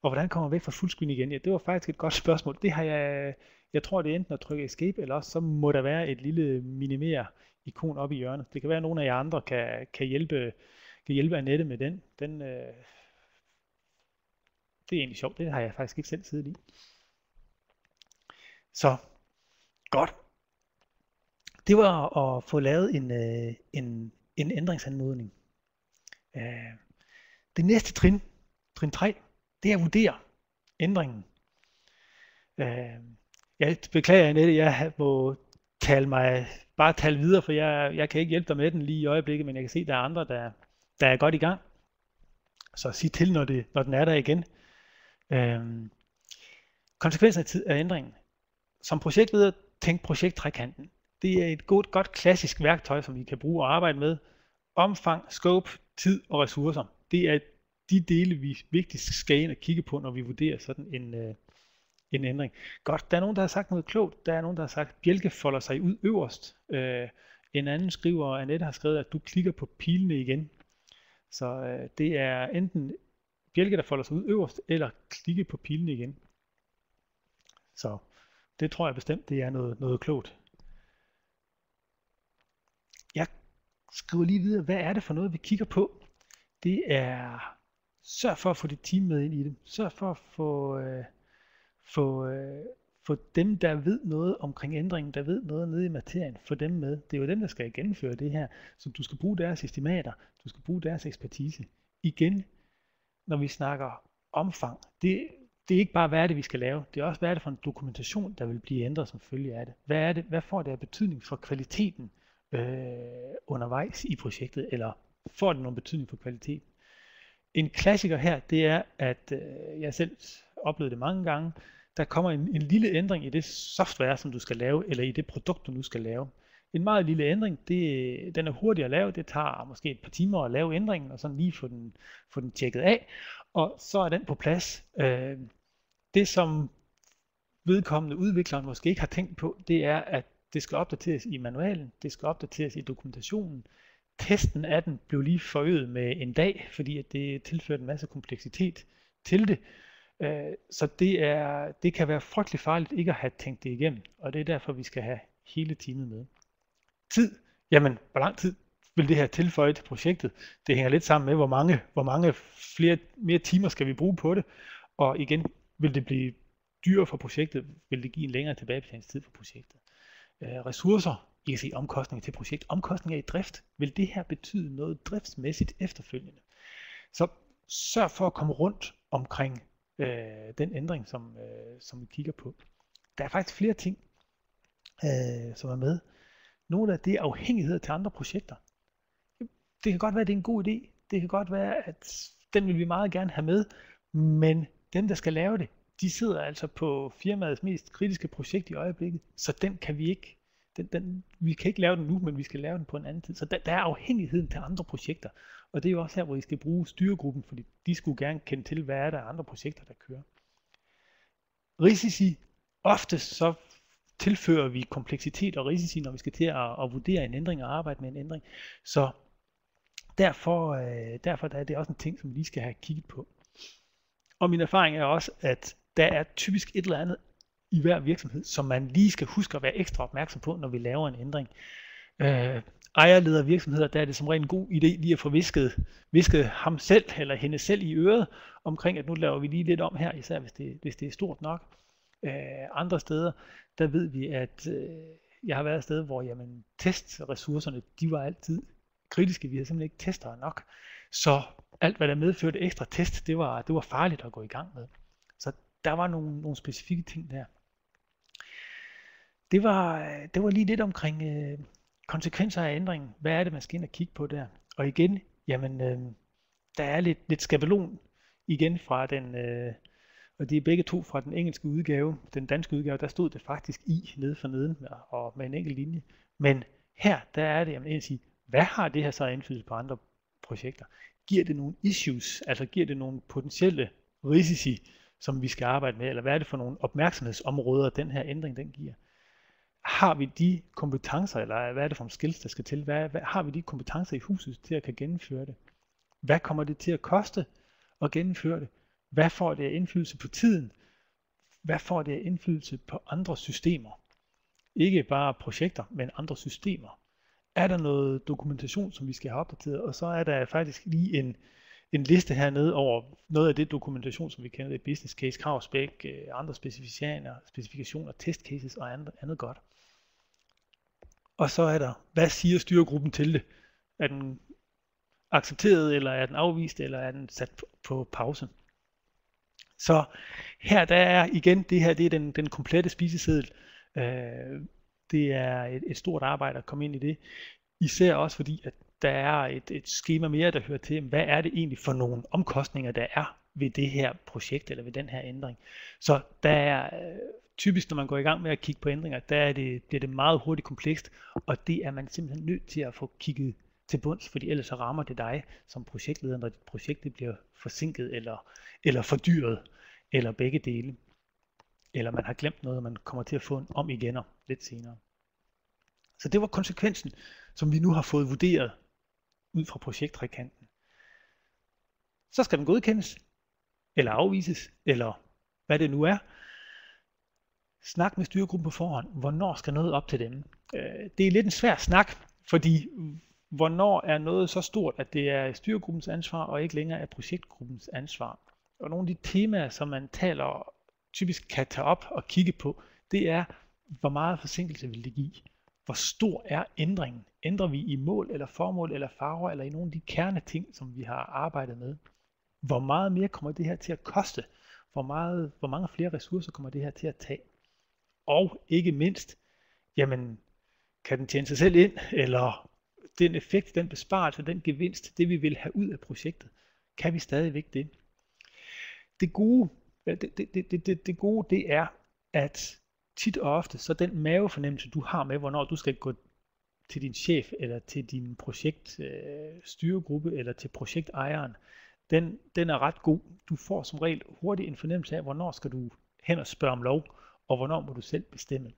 Speaker 1: Og hvordan kommer man væk fra fullscreen igen? Ja, det var faktisk et godt spørgsmål. Det har jeg tror det er enten at trykke escape, eller også så må der være et lille minimere ikon oppe i hjørnet. Det kan være at nogle af jer andre kan hjælpe Annette med den. Det er egentlig sjovt, det har jeg faktisk ikke selv siddet i. Så godt. Det var at få lavet en ændringsanmodning. Det næste trin 3, det er at vurdere ændringen. Jeg beklager Annette, jeg må tale videre, for jeg kan ikke hjælpe dig med den lige i øjeblikket, men jeg kan se, at der er andre, der er godt i gang. Så sig til, når den er der igen. Konsekvensen af ændringen. Som projektleder, tænk projekttrækanten. Det er et godt klassisk værktøj, som I kan bruge og arbejde med. Omfang, scope, tid og ressourcer. Det er de dele, vi vigtigst skal ind og kigge på, når vi vurderer sådan en ændring. Godt, der er nogen, der har sagt noget klogt. Der er nogen, der har sagt, at bjælke folder sig ud øverst En anden skriver, Annette har skrevet, at du klikker på pilene igen. Så det er enten bjælke, der folder sig ud øverst, eller klikke på pilene igen. Så det tror jeg bestemt, det er noget klogt. Jeg skriver lige videre, hvad er det for noget, vi kigger på? Det er, sørg for at få dit team med ind i det. Sørg for at få dem, der ved noget omkring ændringen, der ved noget nede i materien, få dem med. Det er jo dem, der skal gennemføre det her. Så du skal bruge deres estimater, du skal bruge deres ekspertise. Igen, når vi snakker omfang, det er ikke bare, hvad er det, vi skal lave. Det er også, hvad er det for en dokumentation, der vil blive ændret som følge af det. Hvad får det af betydning for kvaliteten undervejs i projektet, eller får det nogen betydning for kvaliteten? En klassiker her, det er, at jeg selv oplevede det mange gange, der kommer en lille ændring i det software, som du skal lave, eller i det produkt, du nu skal lave. En meget lille ændring, den er hurtig at lave, det tager måske et par timer at lave ændringen, og sådan lige få den tjekket af, og så er den på plads. Det som vedkommende udvikleren måske ikke har tænkt på, det er, at det skal opdateres i manualen, det skal opdateres i dokumentationen. Testen af den blev lige forøget med en dag, fordi at det tilførte en masse kompleksitet til det. Så det kan være frygtelig farligt ikke at have tænkt det igennem, og det er derfor, vi skal have hele teamet med. Tid. Jamen, hvor lang tid vil det her tilføje til projektet? Det hænger lidt sammen med, hvor mange mere timer skal vi bruge på det, og igen, vil det blive dyrere for projektet, vil det give en længere tilbagebetalingstid for projektet. Ressourcer, I kan sige omkostninger til projekt. Omkostninger i drift. Vil det her betyde noget driftsmæssigt efterfølgende? Så sørg for at komme rundt omkring den ændring, som vi kigger på. Der er faktisk flere ting, som er med. Nogle af det er afhængighed til andre projekter. Det kan godt være, at det er en god idé. Det kan godt være, at den vil vi meget gerne have med, men dem, der skal lave det, de sidder altså på firmaets mest kritiske projekt i øjeblikket, så den kan vi ikke. Vi kan ikke lave den nu, men vi skal lave den på en anden tid. Så der er afhængigheden til andre projekter. Og det er jo også her, hvor I skal bruge styregruppen, fordi de skulle gerne kende til, hvad er der andre projekter, der kører. Risici. Oftest så tilfører vi kompleksitet og risici, når vi skal til at vurdere en ændring og arbejde med en ændring. Så derfor er det også en ting, som vi lige skal have kigget på. Og min erfaring er også, at der er typisk et eller andet i hver virksomhed, som man lige skal huske at være ekstra opmærksom på, når vi laver en ændring. Ejerleder virksomheder, der er det som regel en god idé lige at få visket ham selv eller hende selv i øret omkring, at nu laver vi lige lidt om her, især hvis det er stort nok. Andre steder, der ved vi, at jeg har været et sted, hvor jamen, testressourcerne, de var altid kritiske. Vi havde simpelthen ikke testere nok. Så alt, hvad der medførte ekstra test, det var farligt at gå i gang med. Så der var nogle specifikke ting der. Det var lige lidt omkring konsekvenser af ændringen. Hvad er det, man skal ind og kigge på der? Og igen, jamen, der er lidt skabelon igen fra den, og de er begge to fra den engelske udgave. Den danske udgave, der stod det faktisk nede for neden og med en enkelt linje. Men her, der er det, jamen, at sige, hvad har det her så indflydelse på andre projekter? Giver det nogle issues, altså giver det nogle potentielle risici, som vi skal arbejde med, eller hvad er det for nogle opmærksomhedsområder, den her ændring den giver? Har vi de kompetencer, eller hvad er det for nogle skills, der skal til? Har vi de kompetencer i huset til at kan gennemføre det? Hvad kommer det til at koste at gennemføre det? Hvad får det af indflydelse på tiden? Hvad får det af indflydelse på andre systemer? Ikke bare projekter, men andre systemer. Er der noget dokumentation, som vi skal have opdateret? Og så er der faktisk lige en liste hernede over noget af det dokumentation, som vi kender i business case, kravspæk, andre specifikationer, test cases og andet godt. Og så er der, hvad siger styregruppen til det? Er den accepteret, eller er den afvist, eller er den sat på pause? Så her der er igen, det her det er den komplette spiseseddel. Det er et stort arbejde at komme ind i det. Især også fordi, at der er et skema mere, der hører til, hvad er det egentlig for nogle omkostninger, der er ved det her projekt, eller ved den her ændring. Så der er typisk, når man går i gang med at kigge på ændringer, bliver det meget hurtigt komplekst, og det er man simpelthen nødt til at få kigget til bunds, fordi ellers så rammer det dig som projektleder, når dit projekt bliver forsinket eller fordyret, eller begge dele. Eller man har glemt noget, og man kommer til at få en om igen lidt senere. Så det var konsekvensen, som vi nu har fået vurderet ud fra projekttrekanten. Så skal den godkendes, eller afvises, eller hvad det nu er. Snak med styregruppen på forhånd. Hvornår skal noget op til dem? Det er lidt en svær snak, fordi hvornår er noget så stort, at det er styregruppens ansvar, og ikke længere er projektgruppens ansvar. Og nogle af de temaer, som man taler typisk kan tage op og kigge på, det er, hvor meget forsinkelse vil det give? Hvor stor er ændringen? Ændrer vi i mål eller formål eller farver eller i nogle af de kerneting, som vi har arbejdet med? Hvor meget mere kommer det her til at koste? Hvor mange flere ressourcer kommer det her til at tage? Og ikke mindst, jamen, kan den tjene sig selv ind, eller den effekt, den besparelse, den gevinst, det vi vil have ud af projektet, kan vi stadigvæk det? Det gode, det er, at tit og ofte, så den mavefornemmelse, du har med, hvornår du skal gå til din chef, eller til din projektstyregruppe, eller til projektejeren, den er ret god. Du får som regel hurtigt en fornemmelse af, hvornår skal du hen og spørge om lov, og hvornår må du selv bestemme.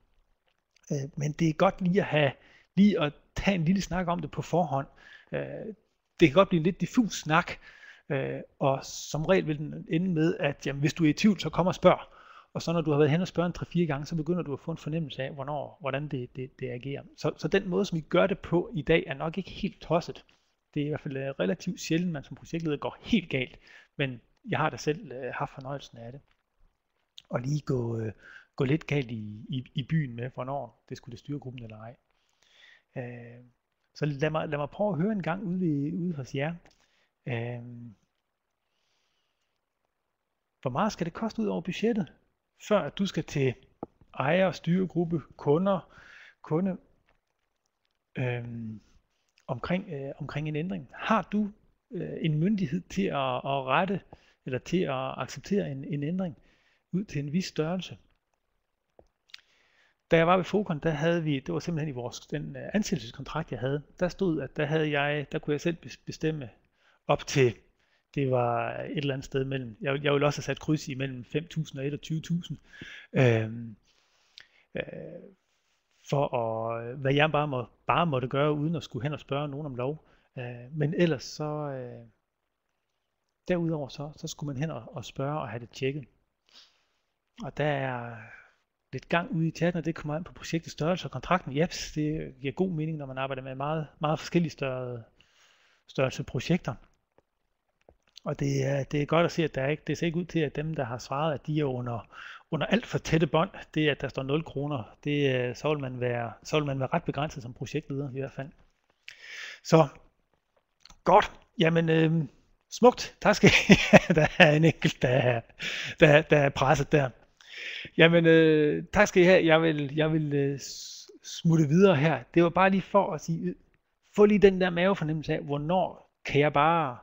Speaker 1: Men det er godt lige at tage en lille snak om det på forhånd. Det kan godt blive en lidt diffus snak, og som regel vil den ende med, at jamen, hvis du er i tvivl, så kom og spørg. Og så når du har været hen og spørge 3-4 gange, så begynder du at få en fornemmelse af, hvordan det agerer. Så den måde, som vi gør det på i dag, er nok ikke helt tosset. Det er i hvert fald relativt sjældent, man som projektleder går helt galt, men jeg har da selv haft fornøjelsen af det. Og lige gå lidt galt i byen med, hvornår det skulle styregruppen eller ej. Så lad mig prøve at høre en gang ude hos jer. Hvor meget skal det koste ud over budgettet, før at du skal til ejer, styregruppe, kunde omkring en ændring? Har du en myndighed til at rette eller til at acceptere en ændring ud til en vis størrelse? Da jeg var ved Focon, der havde vi, det var simpelthen i den ansættelseskontrakt jeg havde, der stod, at der kunne jeg selv bestemme op til, det var et eller andet sted mellem, jeg ville også have sat kryds i mellem 5.000 og 21.000, for at, hvad jeg bare måtte gøre, uden at skulle hen og spørge nogen om lov. Men ellers så, derudover så skulle man hen og spørge og have det tjekket. Og der er lidt gang ude i chatten, og det kommer an på projektets størrelse og kontrakten. Jeps, det giver god mening, når man arbejder med meget, meget forskellige størrelse projekter. Og det er godt at se, at det ser ikke ud til, at dem, der har svaret, at de er under alt for tætte bånd. Det at der står 0 kroner, så vil man være ret begrænset som projektleder i hvert fald. Så godt, jamen smukt, tak skal I have. Der er en enkelt, der er presset der. Jamen tak skal I have. Jeg vil smutte videre her. Det var bare lige for at sige, få lige den der mavefornemmelse af, hvornår kan jeg bare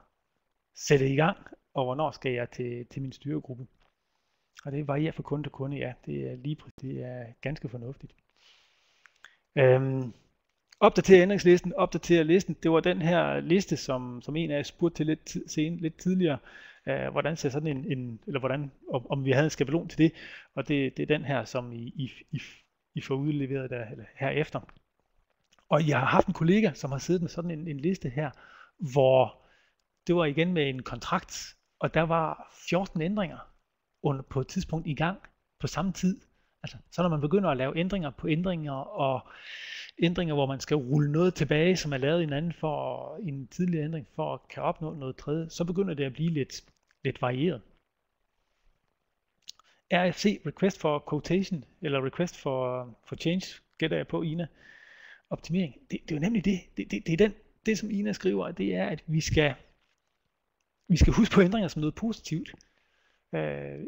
Speaker 1: sætte i gang, og hvornår skal jeg til min styregruppe. Og det varierer fra kunde til kunde, ja. Det er ganske fornuftigt. Opdater ændringslisten, opdater listen. Det var den her liste, som en af jer spurgte til lidt tidligere. Hvordan ser sådan eller hvordan, om vi havde en skabelon til det. Og det er den her, som I får udleveret der, eller herefter. Og jeg har haft en kollega, som har siddet med sådan en liste her, hvor det var igen med en kontrakt, og der var 14 ændringer på et tidspunkt i gang på samme tid. Altså, så når man begynder at lave ændringer på ændringer, og ændringer, hvor man skal rulle noget tilbage, som er lavet i en tidligere ændring, for at kan opnå noget tredje, så begynder det at blive lidt varieret. RFC, Request for Quotation, eller Request for Change, gætter jeg på, Ina. Optimering, det er jo nemlig det som Ina skriver, det er, at vi skal huske på ændringer som noget positivt,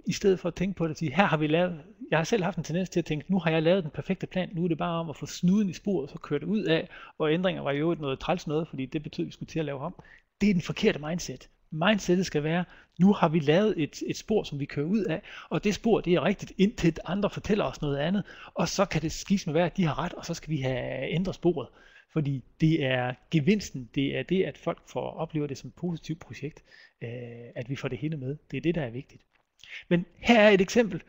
Speaker 1: i stedet for at tænke på det og sige, her har vi lavet, jeg har selv haft en tendens til at tænke, nu har jeg lavet den perfekte plan, nu er det bare om at få snuden i sporet, så køre det ud af, og ændringer var jo noget træls noget, fordi det betød, at vi skulle til at lave om. Det er den forkerte mindset. Mindsetet skal være, nu har vi lavet et spor, som vi kører ud af, og det spor, det er rigtigt, indtil andre fortæller os noget andet, og så kan det skidt med være, at de har ret, og så skal vi have ændret sporet. Fordi det er gevinsten, det er det, at folk får oplever det som et positivt projekt, at vi får det hele med. Det er det, der er vigtigt. Men her er et eksempel.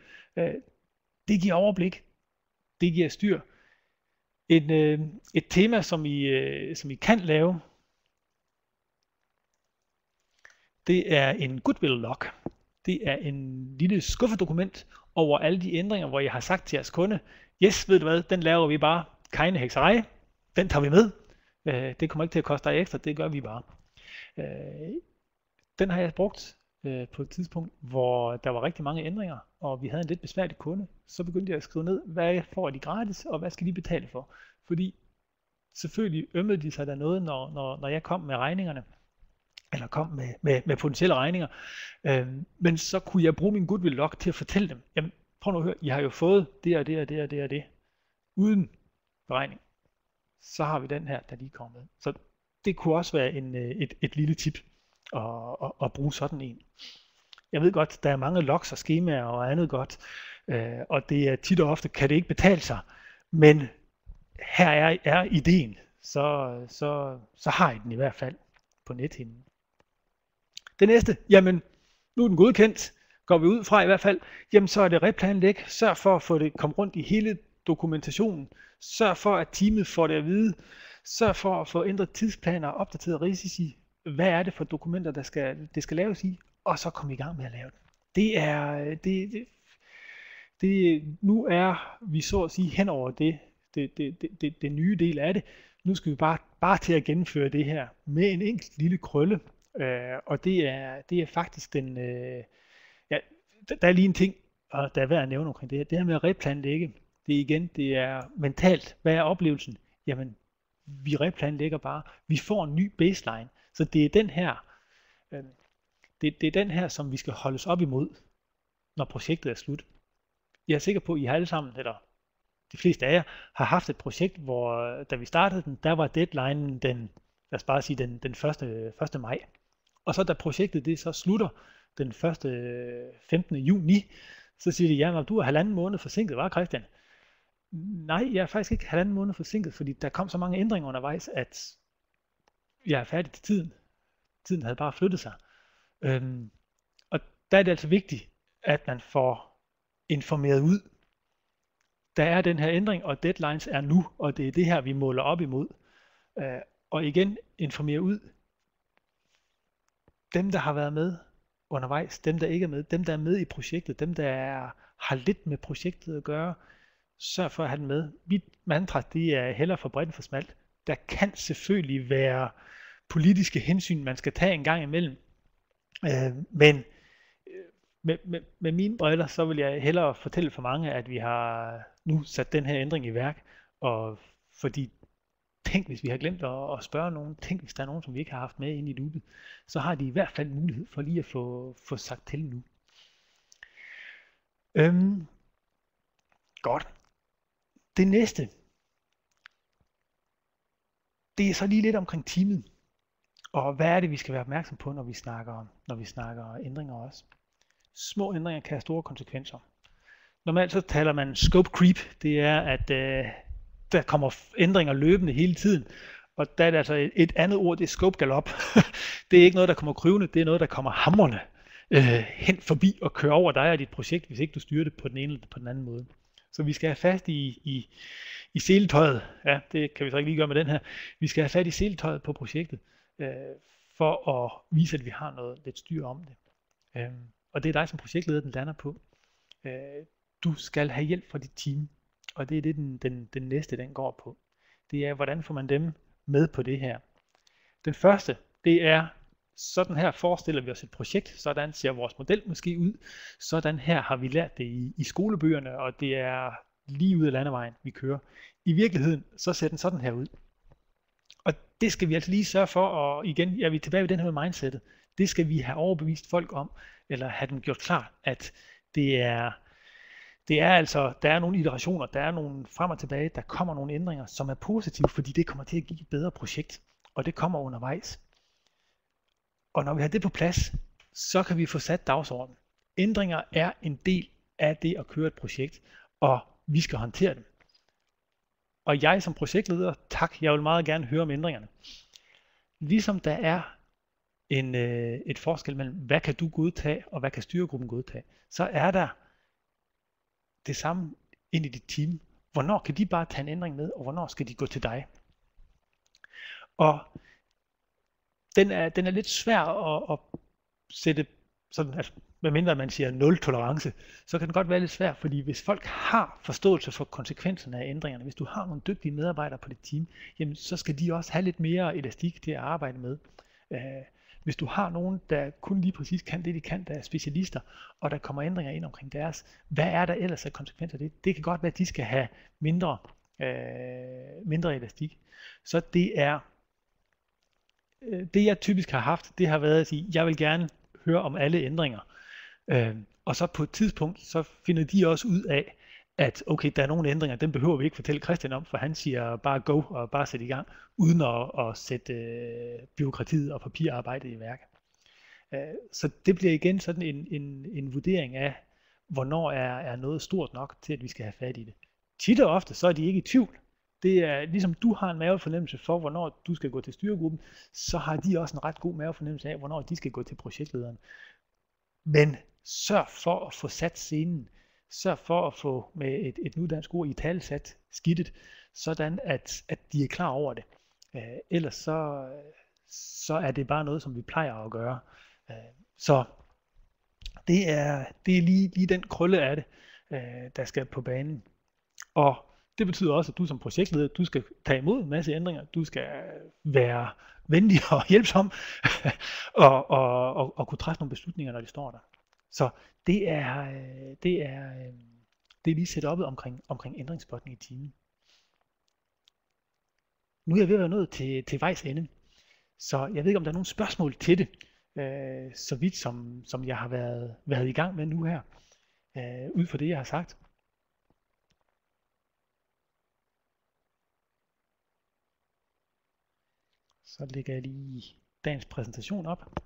Speaker 1: Det giver overblik. Det giver styr. Et tema, som I kan lave, det er en goodwill log. Det er en lille skuffedokument over alle de ændringer, hvor jeg har sagt til jeres kunde, yes, ved du hvad, den laver vi bare, keine hekserej, den tager vi med. Det kommer ikke til at koste dig ekstra, det gør vi bare. Den har jeg brugt på et tidspunkt, hvor der var rigtig mange ændringer, og vi havde en lidt besværlig kunde. Så begyndte jeg at skrive ned, hvad får de gratis, og hvad skal de betale for. Fordi selvfølgelig ømmede de sig der noget, når jeg kom med regningerne, eller kom med potentielle regninger. Men så kunne jeg bruge min goodwill log til at fortælle dem, jamen prøv nu at høre, I har jo fået det og det og det og det og det, uden beregning. Så har vi den her, der lige kommer med. Så det kunne også være et lille tip at bruge sådan en. Jeg ved godt, der er mange logs og skemaer og andet godt, og det er tit og ofte, kan det ikke betale sig, men her er ideen, så har I den i hvert fald på nethinden. Det næste, jamen nu er den godkendt, går vi ud fra i hvert fald, jamen så er det replanlæg, sørg for at få det komme rundt i hele dokumentationen, sørg for at teamet får det at vide, sørg for at få ændret tidsplaner, opdateret risici, hvad er det for dokumenter, det skal laves i, og så komme i gang med at lave det. Nu er vi så at sige hen over det nye del af det. Nu skal vi bare til at gennemføre det her med en enkelt lille krølle, og det er faktisk den, der er lige en ting, og der er værd at nævne omkring det her. Det her med at replanlægge, det er mentalt. Hvad er oplevelsen? Jamen, vi replanlægger bare. Vi får en ny baseline. Så det er den her, det er den her, som vi skal holdes op imod, når projektet er slut. Jeg er sikker på, at I har alle sammen, eller de fleste af jer, har haft et projekt, hvor da vi startede den, der var deadline den 1. maj. Og så da projektet det så slutter den 15. juni, så siger de, ja, du er 1,5 måned forsinket, var Christian? Nej, jeg er faktisk ikke 1,5 måned forsinket, fordi der kom så mange ændringer undervejs, at jeg er færdig til tiden. Tiden havde bare flyttet sig. Og der er det altså vigtigt, at man får informeret ud. Der er den her ændring, og deadlines er nu, og det er det her, vi måler op imod. Og igen, informere ud. Dem, der har været med undervejs, dem, der ikke er med, dem, der er med i projektet, dem, der har lidt med projektet at gøre, sørg for at have den med. Mit mantra, det er hellere for bredt end for smalt. Der kan selvfølgelig være politiske hensyn, man skal tage en gang imellem. Men med mine briller, så vil jeg hellere fortælle for mange, at vi har nu sat den her ændring i værk. Og fordi tænk, hvis vi har glemt at spørge nogen, tænk, hvis der er nogen, som vi ikke har haft med inde i loopet, så har de i hvert fald mulighed for lige at få sagt til nu. Godt. Det næste, det er så lige lidt omkring teamet. Og hvad er det, vi skal være opmærksom på, når vi snakker ændringer også? Små ændringer kan have store konsekvenser. Normalt så taler man scope creep. Det er, at der kommer ændringer løbende hele tiden. Og der er det altså et andet ord, det er scope galop. Det er ikke noget, der kommer kryvende, det er noget, der kommer hamrende hen forbi og kører over dig og dit projekt, hvis ikke du styrer det på den ene eller på den anden måde. Så vi skal have fast i seletøjet. Ja, det kan vi så ikke lige gøre med den her. Vi skal have fat i seletøjet på projektet, for at vise, at vi har noget lidt styr om det. Og det er dig som projektleder, den lander på. Du skal have hjælp fra dit team, og det er det, den næste, den går på. Det er, hvordan får man dem med på det her. Den første, det er, sådan her forestiller vi os et projekt, sådan ser vores model måske ud, sådan her har vi lært det i skolebøgerne, og det er lige ud af landevejen, vi kører. I virkeligheden, så ser den sådan her ud. Og det skal vi altså lige sørge for, og igen, vi er tilbage ved den her med mindsetet. Det skal vi have overbevist folk om, eller have dem gjort klart, at det er altså, der er nogle iterationer, der er nogle frem og tilbage, der kommer nogle ændringer, som er positive, fordi det kommer til at give et bedre projekt, og det kommer undervejs. Og når vi har det på plads, så kan vi få sat dagsordenen. Ændringer er en del af det at køre et projekt, og vi skal håndtere dem. Og jeg som projektleder, tak, jeg vil meget gerne høre om ændringerne. Ligesom der er et forskel mellem, hvad kan du godtage, og hvad kan styregruppen godtage, så er der det samme ind i dit team. Hvornår kan de bare tage en ændring med, og hvornår skal de gå til dig? Og den er lidt svær at sætte sådan, altså, medmindre man siger 0 tolerance, så kan den godt være lidt svær, fordi hvis folk har forståelse for konsekvenserne af ændringerne, hvis du har nogle dygtige medarbejdere på dit team, jamen så skal de også have lidt mere elastik til at arbejde med. Hvis du har nogen, der kun lige præcis kan det, de kan, der er specialister, og der kommer ændringer ind omkring deres, hvad er der ellers af konsekvenser af det? Det kan godt være, at de skal have mindre elastik. Så det jeg typisk har haft, det har været at sige, jeg vil gerne høre om alle ændringer. Og så på et tidspunkt, så finder de også ud af, at okay, der er nogle ændringer, dem behøver vi ikke fortælle Christian om, for han siger bare go og bare sætte i gang, uden at sætte bureaukratiet og papirarbejdet i værk. Så det bliver igen sådan en vurdering af, hvornår er noget stort nok til, at vi skal have fat i det. Tit og ofte, så er de ikke i tvivl. Det er ligesom du har en mavefornemmelse for, hvornår du skal gå til styregruppen, så har de også en ret god mavefornemmelse af, hvornår de skal gå til projektlederen. Men sørg for at få sat scenen. Sørg for at få med et nudansk ord i talesat skidtet, sådan at de er klar over det. Ellers så er det bare noget, som vi plejer at gøre. Så det er lige den krølle af det, der skal på banen. Og det betyder også, at du som projektleder, du skal tage imod en masse ændringer. Du skal være venlig og hjælpsom og kunne træffe nogle beslutninger, når de står der. Så det er lige setupet omkring ændringsspotning i teamet. Nu er jeg ved at være nået til vejs ende, så jeg ved ikke, om der er nogle spørgsmål til det, så vidt som jeg har været i gang med nu her, ud fra det, jeg har sagt. Så lægger jeg lige dagens præsentation op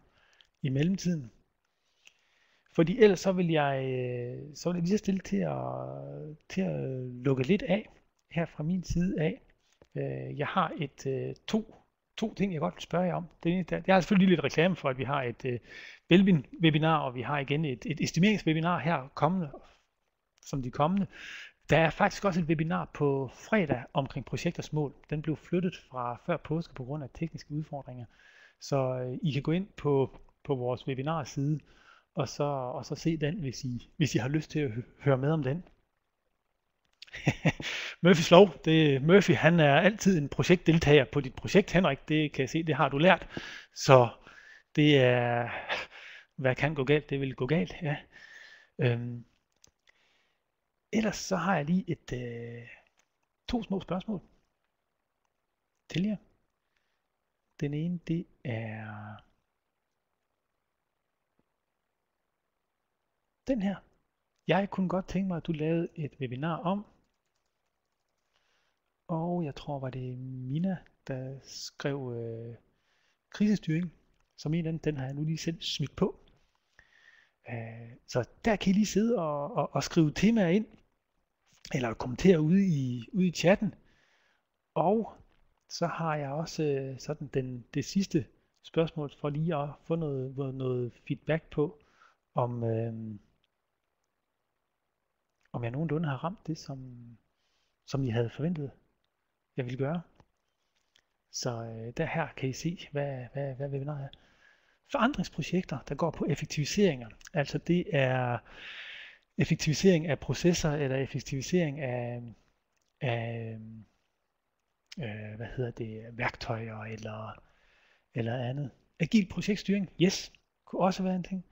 Speaker 1: i mellemtiden. Fordi ellers så vil jeg lige så stille til at lukke lidt af her fra min side af. Jeg har to ting, jeg godt vil spørge jer om. Jeg har selvfølgelig lidt reklame for, at vi har et Belvin-webinar, og vi har igen et estimeringswebinar her kommende, som de kommende. Der er faktisk også et webinar på fredag omkring projekters mål. Den blev flyttet fra før påske på grund af tekniske udfordringer. Så I kan gå ind på vores webinar-side, og så se den, hvis I har lyst til at høre med om den. Murphys lov. Murphy, han er altid en projektdeltager på dit projekt, Henrik. Det kan jeg se, det har du lært. Så det er, hvad kan gå galt, det vil gå galt. Ja. Ellers så har jeg lige to små spørgsmål til jer. Den ene, det er den her. Jeg kunne godt tænke mig, at du lavede et webinar om, og jeg tror, var det Mina, der skrev krisestyring, som en af den har jeg nu lige selv smidt på. Så der kan I lige sidde og skrive temaer ind, eller kommentere ude i chatten. Og så har jeg også sådan det sidste spørgsmål, for lige at få noget feedback på, om jeg nogenlunde har ramt det, som I havde forventet, jeg ville gøre. Så der her kan I se, hvad webinaret er. Forandringsprojekter, der går på effektiviseringer. Altså det er effektivisering af processer, eller effektivisering af værktøjer eller andet. Agil projektstyring, yes, kunne også være en ting.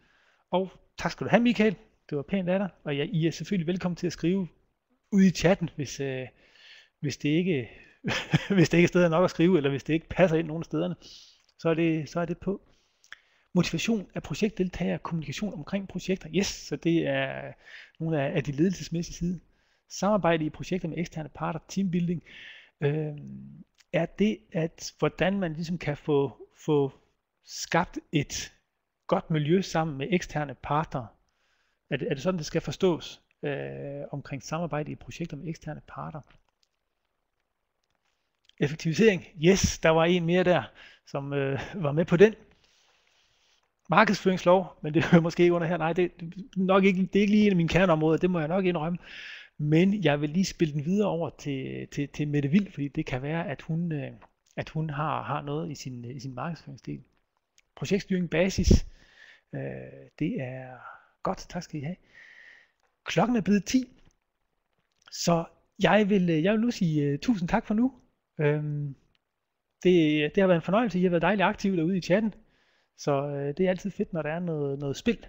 Speaker 1: Og tak skal du have, Michael. Det var pænt af dig, og I er selvfølgelig velkommen til at skrive ude i chatten, hvis det ikke hvis det ikke er steder nok at skrive, eller hvis det ikke passer ind nogen af stederne, så er det på. Motivation af projektdeltagere, kommunikation omkring projekter, yes, så det er nogle af de ledelsesmæssige sider. Samarbejde i projekter med eksterne parter, teambuilding, er det, at hvordan man ligesom kan få skabt et godt miljø sammen med eksterne parter. Er det sådan, det skal forstås omkring samarbejde i projekter med eksterne parter? Effektivisering, yes, der var en mere der, som var med på den. Markedsføringslov, men det hører måske ikke under her. Nej, det er ikke lige en af mine kerneområder, det må jeg nok indrømme. Men jeg vil lige spille den videre over til Mette Vild, fordi det kan være, at hun har noget i sin markedsføringsdel. Projektstyring basis, det er godt, tak skal I have. Klokken er blevet 10, så jeg vil nu sige tusind tak for nu. Det har været en fornøjelse, I har været dejligt aktive derude i chatten, så det er altid fedt, når der er noget spil,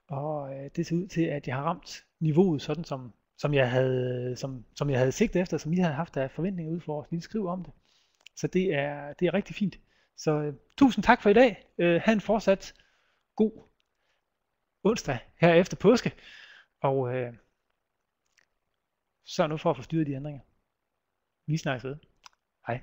Speaker 1: og det ser ud til, at jeg har ramt niveauet, sådan som jeg havde sigtet efter, som I havde haft af forventninger ud for os, lige skrive om det. Så det er rigtig fint. Så tusind tak for i dag. Ha' en fortsat god onsdag her efter påske, og sørg nu for at få styret de ændringer. Vi snakkes ved. Hej.